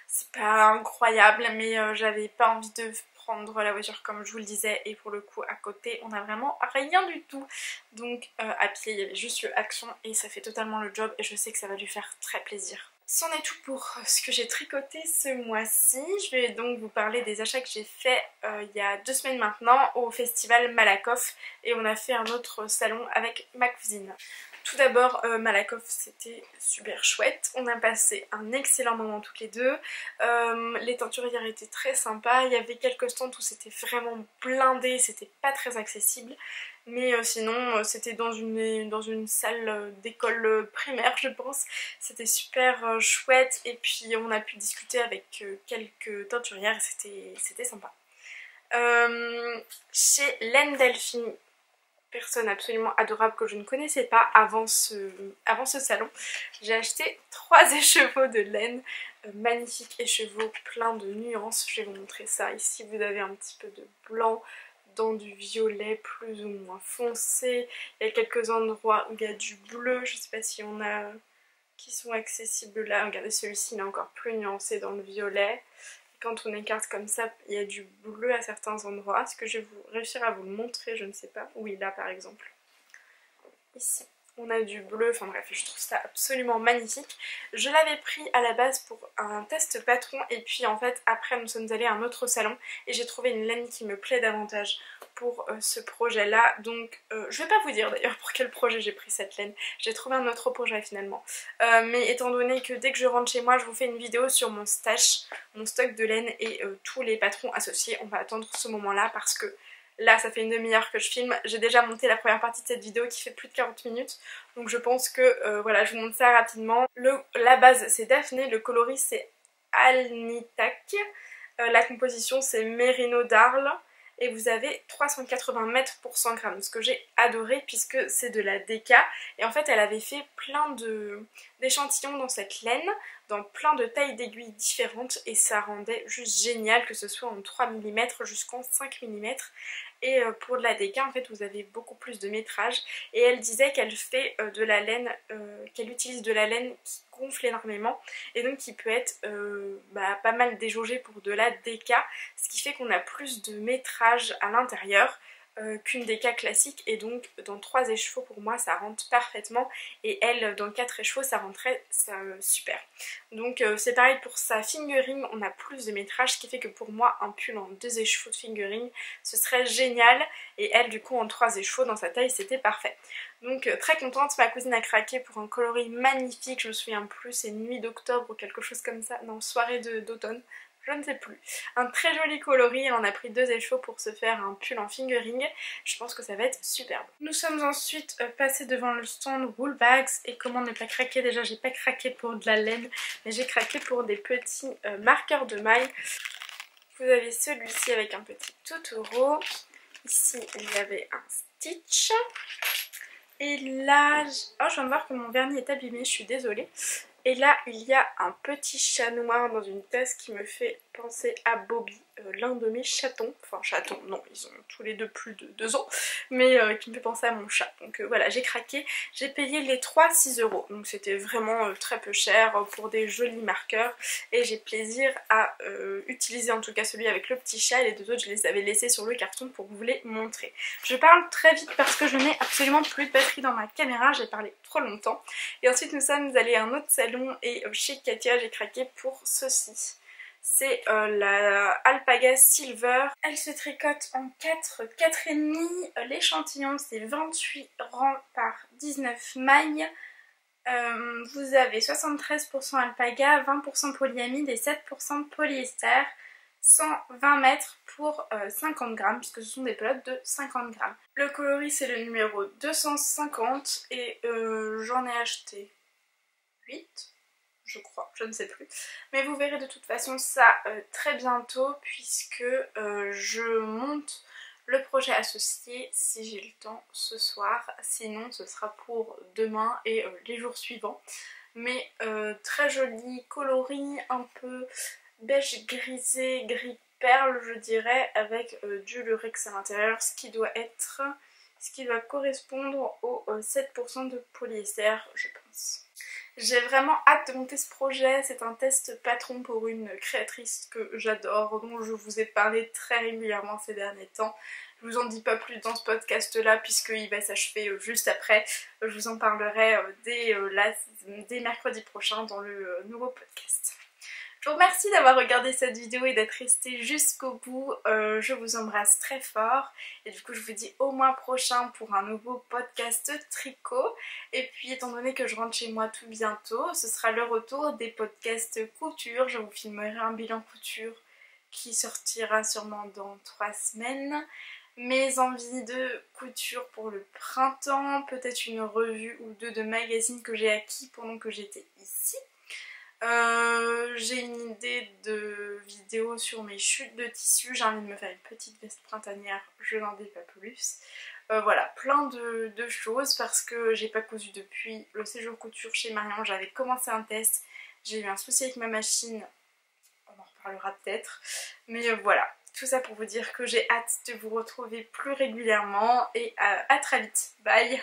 C'est pas incroyable, mais j'avais pas envie de prendre la voiture comme je vous le disais. Et pour le coup, à côté, on a vraiment rien du tout. Donc à pied, il y avait juste le Action et ça fait totalement le job. Et je sais que ça va lui faire très plaisir. C'en est tout pour ce que j'ai tricoté ce mois-ci. Je vais donc vous parler des achats que j'ai fait il y a 2 semaines maintenant au festival Malakoff et on a fait un autre salon avec ma cousine. Tout d'abord, Malakoff c'était super chouette, on a passé un excellent moment toutes les deux, les teinturières étaient très sympas, il y avait quelques stands où c'était vraiment blindé, c'était pas très accessible, mais sinon c'était dans une salle d'école primaire je pense, c'était super chouette et puis on a pu discuter avec quelques teinturières et c'était sympa. Chez Laine Delphine, personne absolument adorable que je ne connaissais pas avant ce salon, j'ai acheté 3 écheveaux de laine, magnifiques écheveaux plein de nuances. Je vais vous montrer ça. Ici vous avez un petit peu de blanc dans du violet plus ou moins foncé, il y a quelques endroits où il y a du bleu, je ne sais pas si on a qui sont accessibles là. Regardez, celui-ci il est encore plus nuancé dans le violet. Quand on écarte comme ça, il y a du bleu à certains endroits. Est-ce que je vais réussir à vous le montrer? Je ne sais pas. Oui, là par exemple. Ici, on a du bleu. Enfin bref, je trouve ça absolument magnifique. Je l'avais pris à la base pour un test patron. Et puis en fait, après, nous sommes allés à un autre salon. Et j'ai trouvé une laine qui me plaît davantage pour ce projet-là. Donc, je vais pas vous dire d'ailleurs pour quel projet j'ai pris cette laine. J'ai trouvé un autre projet finalement. Mais étant donné que dès que je rentre chez moi, je vous fais une vidéo sur mon stash, mon stock de laine et tous les patrons associés. On va attendre ce moment-là parce que là, ça fait une demi-heure que je filme. J'ai déjà monté la première partie de cette vidéo qui fait plus de 40 minutes. Donc je pense que voilà, je vous montre ça rapidement. La base, c'est Daphné. Le coloris, c'est Alnitak. La composition, c'est Merino d'Arles. et vous avez 380 mètres pour 100 grammes, ce que j'ai adoré puisque c'est de la déca et en fait elle avait fait plein d'échantillons dans cette laine, dans plein de tailles d'aiguilles différentes et ça rendait juste génial, que ce soit en 3 mm jusqu'en 5 mm. Et pour de la déca en fait vous avez beaucoup plus de métrage et elle disait qu'elle fait de la laine, qu'elle utilise de la laine qui gonfle énormément et donc qui peut être pas mal déjaugée pour de la déca, ce qui fait qu'on a plus de métrage à l'intérieur qu'une déca classique et donc dans 3 écheveaux pour moi ça rentre parfaitement et elle dans 4 écheveaux ça rentrait super. Donc c'est pareil pour sa fingering, on a plus de métrage, ce qui fait que pour moi un pull en 2 écheveaux de fingering ce serait génial et elle du coup en 3 écheveaux dans sa taille c'était parfait. Donc très contente, ma cousine a craqué pour un coloris magnifique, je me souviens plus, c'est nuit d'octobre ou quelque chose comme ça, non soirée d'automne. Je ne sais plus. Un très joli coloris, elle en a pris 2 écheveaux pour se faire un pull en fingering. Je pense que ça va être superbe. Nous sommes ensuite passés devant le stand Woolbags et comment ne pas craquer, déjà j'ai pas craqué pour de la laine mais j'ai craqué pour des petits marqueurs de mailles. Vous avez celui-ci avec un petit Totoro. Ici il y avait un Stitch. Et là, oh, je viens de voir que mon vernis est abîmé, je suis désolée. Et là, il y a un petit chat noir dans une tasse qui me fait penser à Bobby, l'un de mes chatons. Enfin, chatons, non, ils ont tous les deux plus de 2 ans, mais qui me fait penser à mon chat. Donc voilà, j'ai craqué. J'ai payé les 3 6 €. Donc c'était vraiment très peu cher pour des jolis marqueurs. Et j'ai plaisir à utiliser en tout cas celui avec le petit chat. Et les 2 autres, je les avais laissés sur le carton pour vous les montrer. Je parle très vite parce que je n'ai absolument plus de batterie dans ma caméra. J'ai parlé trop longtemps. Et ensuite, nous sommes allés à un autre salon et chez Katia j'ai craqué pour ceci. C'est la Alpaga Silver. Elle se tricote en 4,5. L'échantillon c'est 28 rangs par 19 mailles. Vous avez 73% alpaga, 20% polyamide et 7% polyester. 120 mètres pour 50 grammes puisque ce sont des pelotes de 50 grammes. Le coloris c'est le numéro 250 et j'en ai acheté 8. Je crois, je ne sais plus. Mais vous verrez de toute façon ça très bientôt puisque je monte le projet associé si j'ai le temps ce soir. Sinon ce sera pour demain et les jours suivants. Mais très joli coloris, un peu beige grisé, gris perle je dirais, avec du lurex à l'intérieur, ce qui doit correspondre au 7% de polyester je pense. J'ai vraiment hâte de monter ce projet, c'est un test patron pour une créatrice que j'adore, dont je vous ai parlé très régulièrement ces derniers temps. Je vous en dis pas plus dans ce podcast là puisqu'il va s'achever juste après. Je vous en parlerai dès mercredi prochain dans le nouveau podcast. Je vous remercie d'avoir regardé cette vidéo et d'être resté jusqu'au bout. Je vous embrasse très fort. Et du coup, je vous dis au mois prochain pour un nouveau podcast tricot. Et puis, étant donné que je rentre chez moi tout bientôt, ce sera le retour des podcasts couture. Je vous filmerai un bilan couture qui sortira sûrement dans 3 semaines. Mes envies de couture pour le printemps, peut-être une revue ou 2 de magazines que j'ai acquis pendant que j'étais ici. J'ai une idée de vidéo sur mes chutes de tissu, j'ai envie de me faire une petite veste printanière, je n'en dis pas plus. Voilà, plein de choses parce que j'ai pas cousu depuis le séjour couture chez Marion, j'avais commencé un test, j'ai eu un souci avec ma machine, on en reparlera peut-être, mais voilà. Tout ça pour vous dire que j'ai hâte de vous retrouver plus régulièrement et à très vite. Bye!